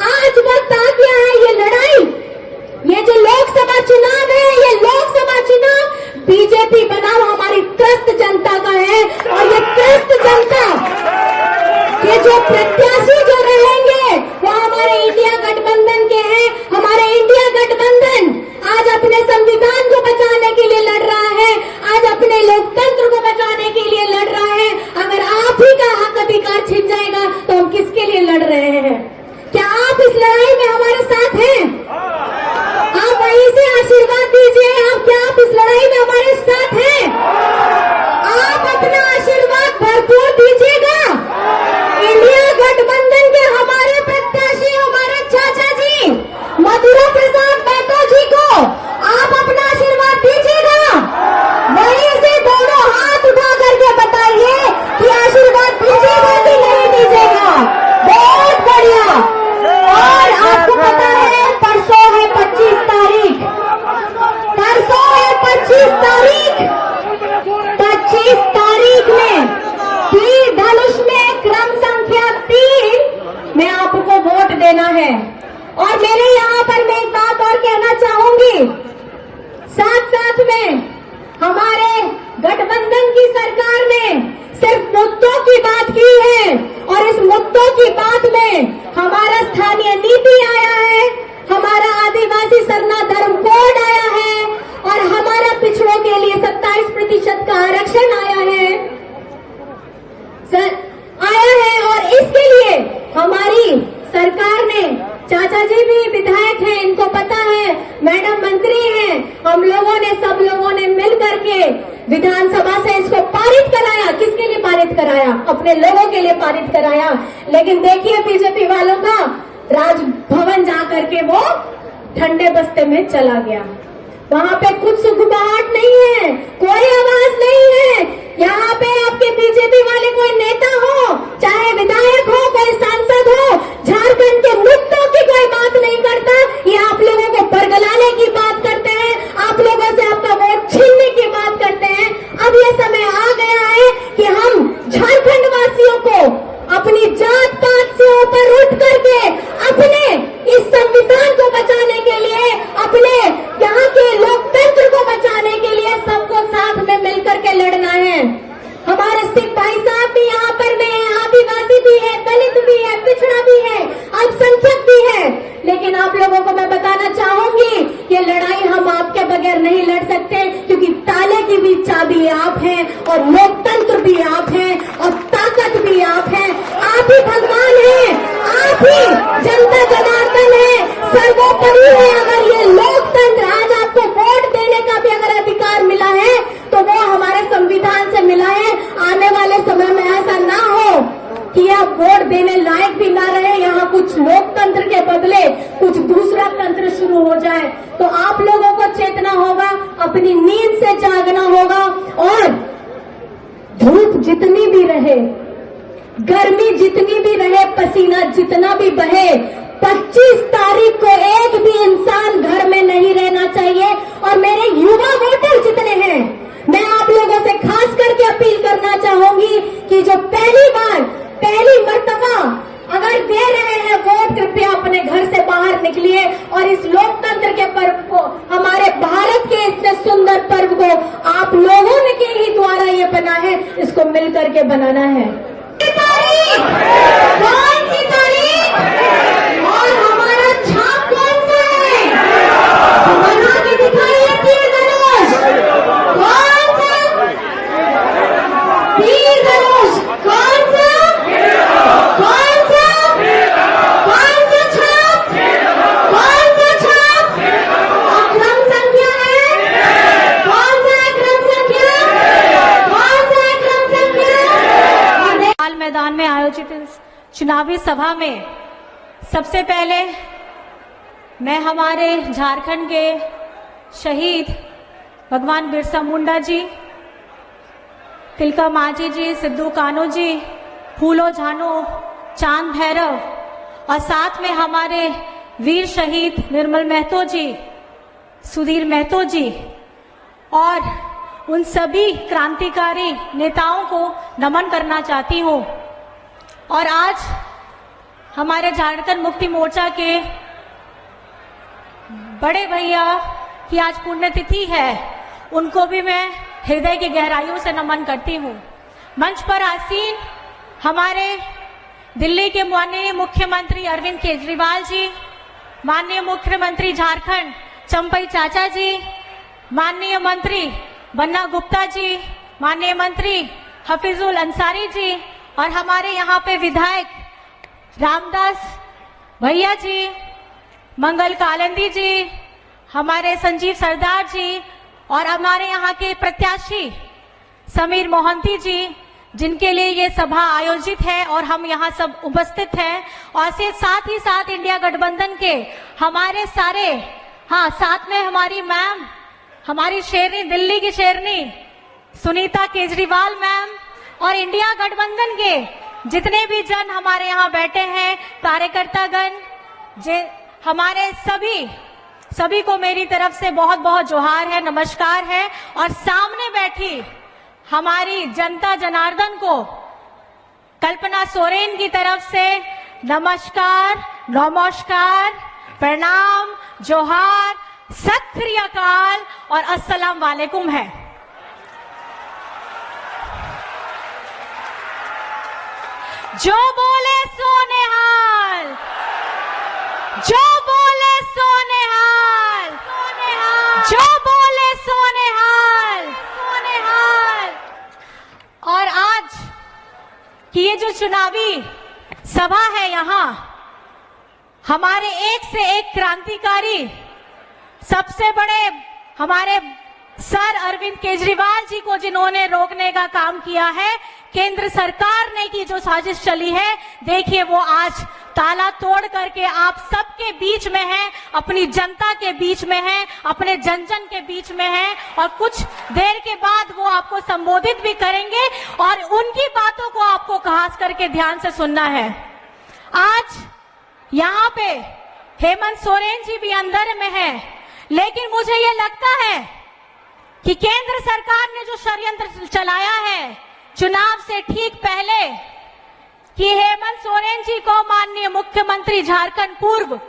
आज वक्त आ गया है, ये लड़ाई, ये जो लोकसभा चुनाव है, ये लोकसभा चुनाव बीजेपी बनाम हमारी त्रस्त जनता का है। और ये त्रस्त जनता के जो प्रत्याशी जो रहेंगे वो हमारे इंडिया गठबंधन के हैं। हमारे इंडिया गठबंधन आज अपने संविधान को बचाने के लिए लड़ रहा है, आज अपने लोकतंत्र को बचाने के लिए लड़ रहा है। अगर आप ही का हक अधिकार छिन जाएगा तो हम किसके लिए लड़ रहे हैं? क्या आप इस लड़ाई में हमारे साथ हैं? आप वहीं से आशीर्वाद दीजिए। क्या आप इस लड़ाई में हमारे साथ हैं? आप अपना आशीर्वाद भरपूर दीजिएगा। इंडिया गठबंधन के हमारे प्रत्याशी, हमारे चाचा जी मधुरा प्रसाद महतो जी को आप अपना आशीर्वाद दीजिएगा। वहीं से दोनों हाथ उठा करके बताइए कि आशीर्वाद दीजिएगा कि नहीं दीजिएगा। बहुत बढ़िया। और आपको पता है, परसों है 25 तारीख, परसों है 25 तारीख, 25 तारीख में तीर धनुष में क्रम संख्या 3 में आपको वोट देना है। और मेरे यहाँ पर मैं एक बात और कहना चाहूंगी, साथ साथ में हमारे गठबंधन की सरकार ने सिर्फ मुद्दों की बात की है, और इस मुद्दों की बात में हमारा स्थानीय नीति आया है, हमारा आदिवासी सरना धर्म कोड आया है, और हमारा पिछड़ों के लिए 27% का आरक्षण आया है और इसके लिए हमारी सरकार ने, चाचा जी भी विधायक हैं, इनको पता है, मैडम मंत्री हैं, हम लोगों ने, सब लोगों ने मिल करके विधानसभा से इसको पारित कराया। किसके लिए पारित कराया? अपने लोगों के लिए पारित कराया। लेकिन देखिए बीजेपी वालों का राजभवन जाकर के वो ठंडे बस्ते में चला गया। वहाँ पे कुछ सुगबुगाहट नहीं है, कोई आवाज नहीं है। यहाँ पे आपके बीजेपी वाले कोई नेता हो, चाहे विधायक हो, कोई सांसद हो, झारखंड के भी आप हैं और लोकतंत्र भी आप हैं और ताकत भी आप हैं। आप ही भगवान हैं, आप ही जनता जनार्दन है, सर्वोपरि है। अगर ये लोकतंत्र आज आपको वोट देने का भी अगर अधिकार मिला है तो वो हमारे संविधान से मिला है। आने वाले समय में ऐसा ना हो कि आप वोट देने लायक भी ना रहे, यहाँ कुछ लोकतंत्र के बदले कुछ दूसरा तंत्र शुरू हो जाए। तो आप लोगों को चेतना होगा, अपनी नींद से जागना होगा और धूप जितनी भी रहे, गर्मी जितनी भी रहे, पसीना जितना भी बहे, 25 तारीख को एक भी इंसान घर में नहीं रहना चाहिए। और मेरे युवा वोटर जितने हैं, मैं आप लोगों से खास करके अपील करना चाहूंगी कि जो पहली मर्तबा अगर दे रहे हैं वोट, कृपया अपने घर से बाहर निकलिए और इस लोकतंत्र के पर्व को, हमारे भारत के इतने सुंदर पर्व को आप लोगों ने के ही द्वारा ये बना है, इसको मिल करके बनाना है। कौन सी तारीख और हमारा छाप कौन सा है? बना के दिखाइए तीर धनुष। कौन सा तीर धनुष? कौन सा? कौन सा? कौन सा छाप? कौन सा छाप? और क्रम संख्या है? कौन सा है क्रम संख्या? कौन सा है क्रम संख्या? लाल मैदान में आयोजित इस चुनावी सभा में सबसे पहले मैं हमारे झारखंड के शहीद भगवान बिरसा मुंडा जी, तिलका मांझी जी, सिद्धू कान्हू जी, फूलो झानो, चांद भैरव और साथ में हमारे वीर शहीद निर्मल महतो जी, सुधीर महतो जी और उन सभी क्रांतिकारी नेताओं को नमन करना चाहती हूँ। और आज हमारे झारखंड मुक्ति मोर्चा के बड़े भैया की आज पुण्यतिथि है, उनको भी मैं हृदय की गहराइयों से नमन करती हूँ। मंच पर आसीन हमारे दिल्ली के माननीय मुख्यमंत्री अरविंद केजरीवाल जी, माननीय मुख्यमंत्री झारखंड चंपई चाचा जी, माननीय मंत्री बन्ना गुप्ता जी, माननीय मंत्री हफीजुल अंसारी जी और हमारे यहाँ पे विधायक रामदास भैया जी, मंगल कालंदी जी, हमारे संजीव सरदार जी और हमारे यहाँ के प्रत्याशी समीर मोहंती जी, जिनके लिए ये सभा आयोजित है और हम यहाँ सब उपस्थित हैं। और साथ ही साथ इंडिया गठबंधन के हमारे सारे, साथ में हमारी मैम, हमारी शेरनी, दिल्ली की शेरनी सुनीता केजरीवाल मैम और इंडिया गठबंधन के जितने भी जन हमारे यहाँ बैठे हैं, कार्यकर्तागण, हमारे सभी को मेरी तरफ से बहुत बहुत जोहार है, नमस्कार है। और सामने बैठी हमारी जनता जनार्दन को कल्पना सोरेन की तरफ से नमस्कार, प्रणाम, जोहार, सत श्री अकाल और अस्सलाम वालेकुम है। जो बोले सोनेहाल, जो बोले सोनेहाल, जो बोले सोनेहाल। और आज की ये जो चुनावी सभा है, यहाँ हमारे एक से एक क्रांतिकारी, सबसे बड़े हमारे सर अरविंद केजरीवाल जी को जिन्होंने रोकने का काम किया है, केंद्र सरकार ने की जो साजिश चली है, देखिए वो आज ताला तोड़ करके आप सबके बीच में है, अपनी जनता के बीच में है, अपने जन जन के बीच में है। और कुछ देर के बाद वो आपको संबोधित भी करेंगे और उनकी बातों को आपको खास करके ध्यान से सुनना है। आज यहाँ पे हेमंत सोरेन जी भी अंदर में है, लेकिन मुझे ये लगता है कि केंद्र सरकार ने जो षड्यंत्र चलाया है चुनाव से ठीक पहले, कि हेमंत सोरेन जी को माननीय मुख्यमंत्री झारखंड पूर्व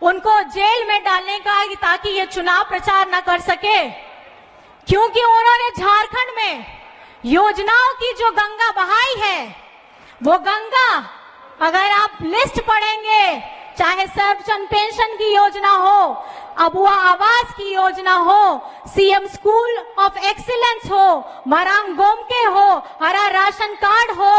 उनको जेल में डालने का, ताकि ये चुनाव प्रचार न कर सके, क्योंकि उन्होंने झारखंड में योजनाओं की जो गंगा बहाई है, वो गंगा अगर आप लिस्ट पढ़ेंगे चाहे सर्वजन पेंशन की योजना हो, अबुआ आवास की योजना हो, सीएम स्कूल ऑफ एक्सीलेंस हो, मरांग गोमके हो, हरा राशन कार्ड हो,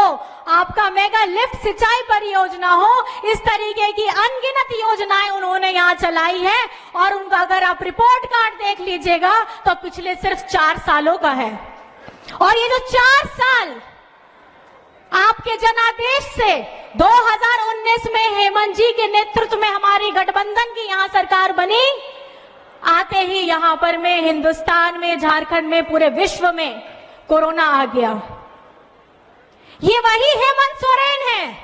आपका मेगा लिफ्ट सिंचाई परियोजना हो, इस तरीके की अनगिनत योजनाएं उन्होंने यहाँ चलाई है। और उनका अगर आप रिपोर्ट कार्ड देख लीजिएगा तो पिछले सिर्फ 4 सालों का है। और ये जो 4 साल आपके जनादेश से 2019 में हेमंत जी के नेतृत्व में हमारी गठबंधन की यहां सरकार बनी, आते ही यहां पर में हिंदुस्तान में, झारखंड में, पूरे विश्व में कोरोना आ गया। ये वही हेमंत सोरेन है,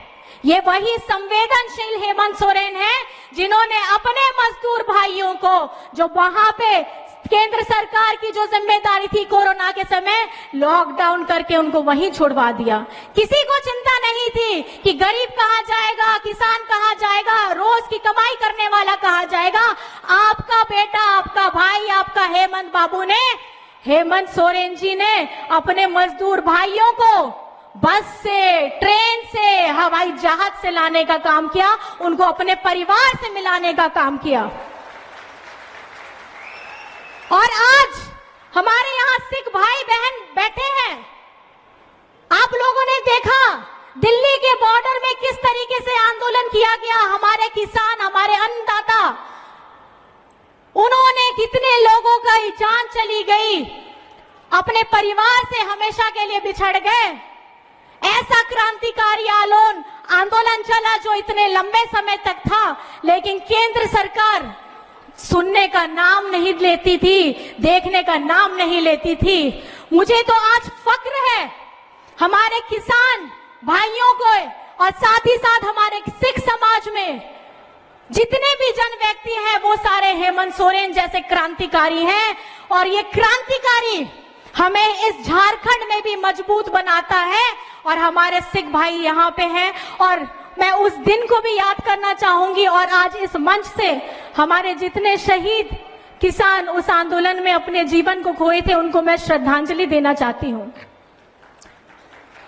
ये वही संवेदनशील हेमंत सोरेन है जिन्होंने अपने मजदूर भाइयों को, जो वहां पे केंद्र सरकार की जो जिम्मेदारी थी कोरोना के समय, लॉकडाउन करके उनको वहीं छुड़वा दिया। किसी को चिंता नहीं थी कि गरीब कहां जाएगा, किसान कहां जाएगा, रोज की कमाई करने वाला कहां जाएगा। आपका बेटा, आपका भाई, आपका हेमंत बाबू ने, हेमंत सोरेन जी ने अपने मजदूर भाइयों को बस से, ट्रेन से, हवाई जहाज से लाने का काम किया, उनको अपने परिवार से मिलाने का काम किया। और आज हमारे यहां सिख भाई बहन बैठे हैं। आप लोगों ने देखा दिल्ली के बॉर्डर में किस तरीके से आंदोलन किया गया। हमारे किसान, हमारे अन्नदाता, उन्होंने कितने लोगों का जान चली गई, अपने परिवार से हमेशा के लिए बिछड़ गए। ऐसा क्रांतिकारी आंदोलन चला जो इतने लंबे समय तक था, लेकिन केंद्र सरकार सुनने का नाम नहीं लेती थी, देखने का नाम नहीं लेती थी। मुझे तो आज फक्र है हमारे किसान भाइयों को, और साथ ही साथ हमारे सिख समाज में जितने भी जन व्यक्ति हैं वो सारे हेमंत सोरेन जैसे क्रांतिकारी हैं। और ये क्रांतिकारी हमें इस झारखंड में भी मजबूत बनाता है। और हमारे सिख भाई यहाँ पे हैं, और मैं उस दिन को भी याद करना चाहूंगी। और आज इस मंच से हमारे जितने शहीद किसान उस आंदोलन में अपने जीवन को खोए थे, उनको मैं श्रद्धांजलि देना चाहती हूं।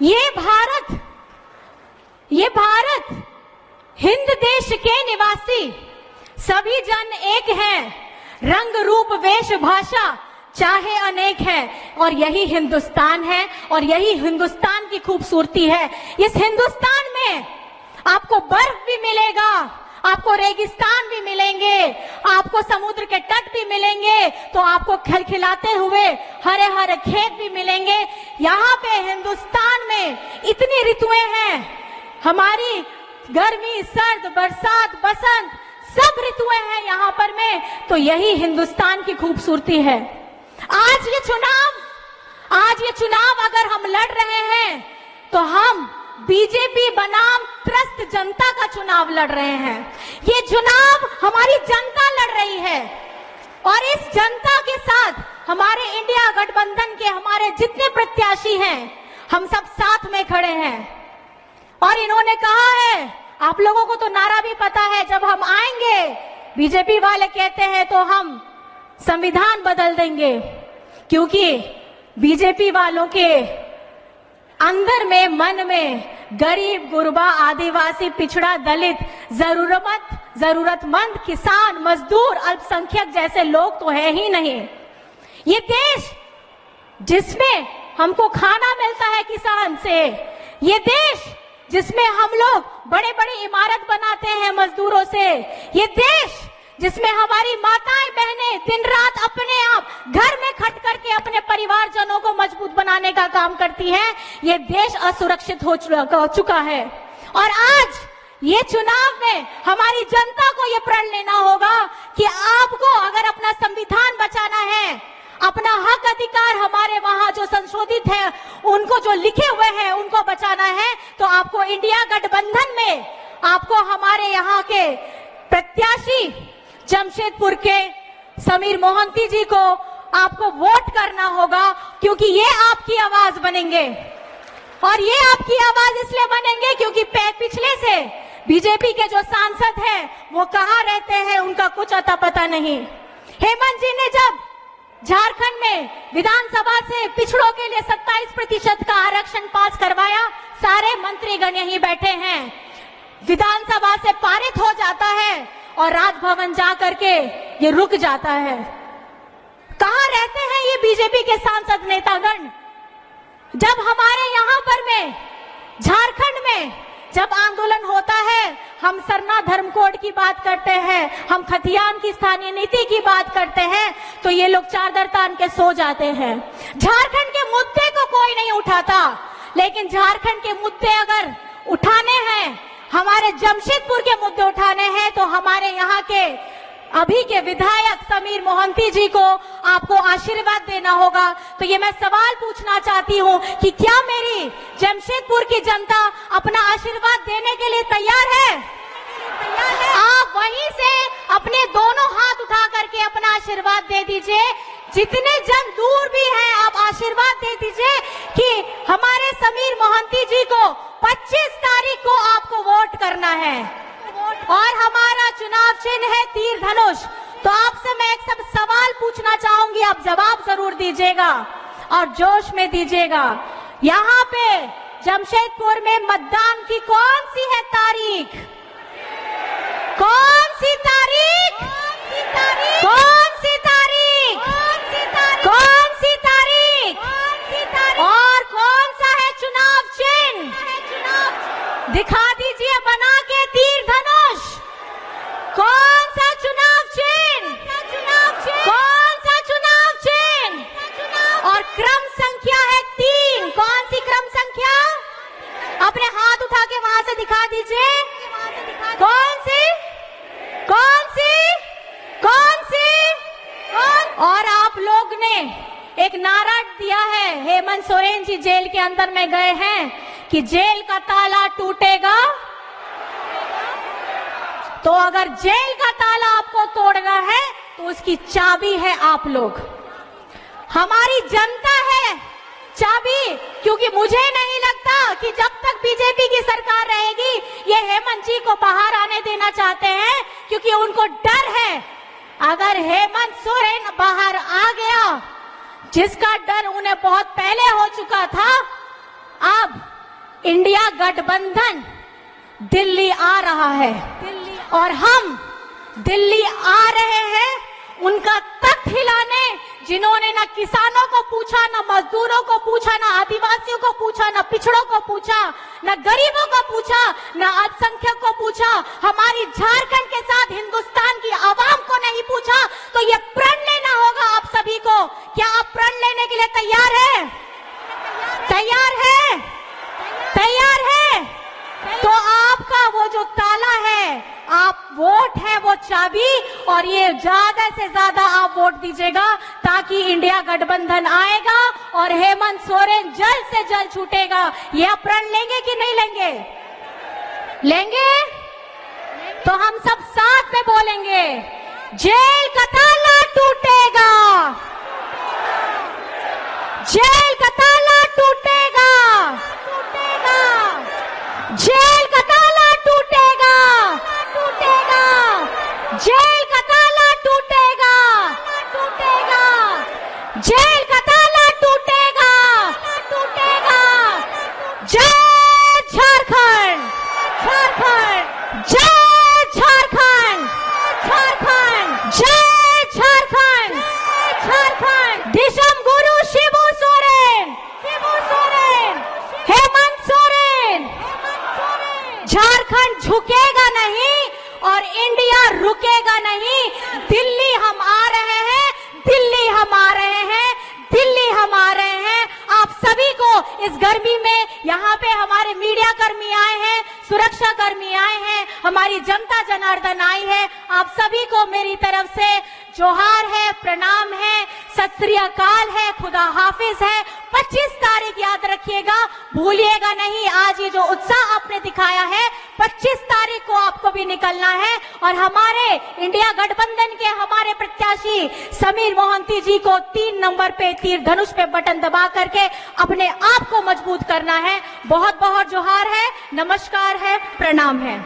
ये भारत हिंद देश के निवासी सभी जन एक हैं, रंग रूप वेश भाषा चाहे अनेक है। और यही हिंदुस्तान है, और यही हिंदुस्तान की खूबसूरती है। इस हिंदुस्तान में आपको बर्फ भी मिलेगा, आपको रेगिस्तान भी मिलेंगे, आपको समुद्र के तट भी मिलेंगे, तो आपको खिलखिलाते हुए हरे हरे खेत भी मिलेंगे। यहाँ पे हिंदुस्तान में इतनी ऋतुएं हैं, हमारी गर्मी, सर्द, बरसात, बसंत, सब ऋतुएं हैं यहाँ पर में। तो यही हिंदुस्तान की खूबसूरती है। आज ये चुनाव अगर हम लड़ रहे हैं तो हम बीजेपी बनाम त्रस्त जनता का चुनाव लड़ रहे हैं। ये चुनाव हमारी जनता लड़ रही है, और इस जनता के साथ हमारे इंडिया गठबंधन के हमारे जितने प्रत्याशी हैं, हम सब साथ में खड़े हैं। और इन्होंने कहा है, आप लोगों को तो नारा भी पता है, जब हम आएंगे बीजेपी वाले कहते हैं तो हम संविधान बदल देंगे। क्योंकि बीजेपी वालों के अंदर में, मन में गरीब, गुरबा, आदिवासी, पिछड़ा, दलित, जरूरतमंद, किसान, मजदूर, अल्पसंख्यक जैसे लोग तो है ही नहीं। ये देश जिसमें हमको खाना मिलता है किसान से, ये देश जिसमें हम लोग बड़े बड़े इमारत बनाते हैं मजदूरों से, ये देश जिसमें हमारी माताएं बहनें दिन रात अपने आप घर में खट करके अपने परिवारजनों को मजबूत बनाने का काम करती हैं, ये देश असुरक्षित हो चुका है। और आज ये चुनाव में हमारी जनता को ये प्रण लेना होगा कि आपको अगर अपना संविधान बचाना है, अपना हक अधिकार हमारे वहां जो संशोधित है, उनको जो लिखे हुए हैं उनको बचाना है, तो आपको इंडिया गठबंधन में आपको हमारे यहाँ के प्रत्याशी जमशेदपुर के समीर मोहंती जी को आपको वोट करना होगा, क्योंकि ये आपकी आवाज बनेंगे। और ये आपकी आवाज इसलिए बनेंगे क्योंकि पिछले से बीजेपी के जो सांसद हैं वो कहाँ रहते हैं, उनका कुछ अता पता नहीं। हेमंत जी ने जब झारखंड में विधानसभा से पिछड़ों के लिए 27% का आरक्षण पास करवाया, सारे मंत्रीगण यहीं बैठे हैं। विधानसभा से पारित हो जाता है और राजभवन जा करके ये रुक जाता है। कहां रहते हैं ये बीजेपी के सांसद नेतागण? जब हमारे यहां पर में झारखंड में जब आंदोलन होता है, हम सरना धर्म कोड की बात करते हैं, हम खतियान की स्थानीय नीति की बात करते हैं, तो ये लोग चादर तान के सो जाते हैं। झारखंड के मुद्दे को कोई नहीं उठाता, लेकिन झारखंड के मुद्दे अगर उठाने हैं, हमारे जमशेदपुर के मुद्दे उठाने हैं, तो हमारे यहाँ के अभी के विधायक समीर मोहंती जी को आपको आशीर्वाद देना होगा। तो ये मैं सवाल पूछना चाहती हूँ कि क्या मेरी जमशेदपुर की जनता अपना आशीर्वाद देने के लिए तैयार है? तैयार है? आप वहीं से अपने दोनों हाथ उठा करके अपना आशीर्वाद दे दीजिए। जितने जन दूर भी हैं, आप आशीर्वाद दे दीजिए कि हमारे समीर मोहंती जी को 25 तारीख को आपको वोट करना है और हमारा चुनाव चिन्ह है तीर धनुष। तो आपसे मैं एक सब सवाल पूछना चाहूंगी, आप जवाब जरूर दीजिएगा और जोश में दीजिएगा। यहाँ पे जमशेदपुर में मतदान की कौन सी है तारीख? कौन सी तारीख? कौन सी तारीख? कौन सी तारीख? और कौन सा है चुनाव चिन्ह? दिखा दीजिए बना के तीर धनुष। कौन सा चुनाव चिन्ह? कौन सा चुनाव चिन्ह? और क्रम संख्या है 3। कौन सी क्रम संख्या? अपने हाथ उठा के वहां से दिखा दीजिए। कौन सी? कौन सी? कौन सी? और आप लोग ने एक नारा दिया है, हेमंत सोरेन जी जेल के अंदर में गए हैं कि जेल का ताला टूटेगा। तो अगर जेल का ताला आपको तोड़ना है तो उसकी चाबी है आप लोग, हमारी जनता है चाबी। क्योंकि मुझे नहीं लगता कि जब तक बीजेपी की सरकार रहेगी ये हेमंत जी को बाहर आने देना चाहते हैं, क्योंकि उनको डर है अगर हेमंत सोरेन बाहर आ गया, जिसका डर उन्हें बहुत पहले हो चुका था, अब इंडिया गठबंधन दिल्ली आ रहा है और हम दिल्ली आ रहे हैं उनका तख्त हिलाने। जिन्होंने ना किसानों को पूछा, ना मजदूरों को पूछा, ना आदिवासियों को पूछा, ना पिछड़ों को पूछा, ना गरीबों को पूछा, ना अल्पसंख्यक को पूछा, हमारी झारखंड के साथ हिंदुस्तान की आवाम को नहीं पूछा, तो ये प्रण लेना होगा आप सभी को। क्या आप प्रण लेने के लिए तैयार है? तैयार है? तैयार है? तो आपका वो जो ताला है, आप वोट है वो चाबी, और ये ज्यादा से ज्यादा आप वोट दीजिएगा ताकि इंडिया गठबंधन आएगा और हेमंत सोरेन जल्द से जल्द छूटेगा। ये आप प्रण लेंगे कि नहीं लेंगे? लेंगे? तो हम सब साथ में बोलेंगे, जेल का ताला टूटेगा, जेल का ताला टूटेगा, जेल का ताला टूटेगा, टूटेगा, जेल का ताला टूटेगा, टूटेगा, जेल का ताला टूटेगा, टूटेगा। जय झारखंड, झारखंड, जय झारखंड, झारखंड, जय झारखंड, झारखंड। दिशम गुरु शिबू सोरेन, शिबू सोरेन, हेमंत सोरेन। झारखंड झुकेगा नहीं और इंडिया रुकेगा नहीं। दिल्ली हम आ रहे हैं, दिल्ली हम आ रहे हैं, दिल्ली हम आ रहे हैं। आप सभी को इस गर्मी में यहाँ पे हमारे मीडिया कर्मी आए हैं, सुरक्षा कर्मी आए हैं, हमारी जनता जनार्दन आई है, आप सभी को मेरी तरफ से जोहार है, प्रणाम है, सत श्री अकाल है, खुदा हाफिज है। 25 तारीख याद रखिएगा, भूलिएगा नहीं। आज ये जो उत्साह आपने दिखाया है, 25 तारीख को आपको भी निकलना है और हमारे इंडिया गठबंधन के हमारे प्रत्याशी समीर मोहंती जी को 3 नंबर पे तीर धनुष पे बटन दबा करके अपने आप को मजबूत करना है। बहुत बहुत जोहार है, नमस्कार है, प्रणाम है।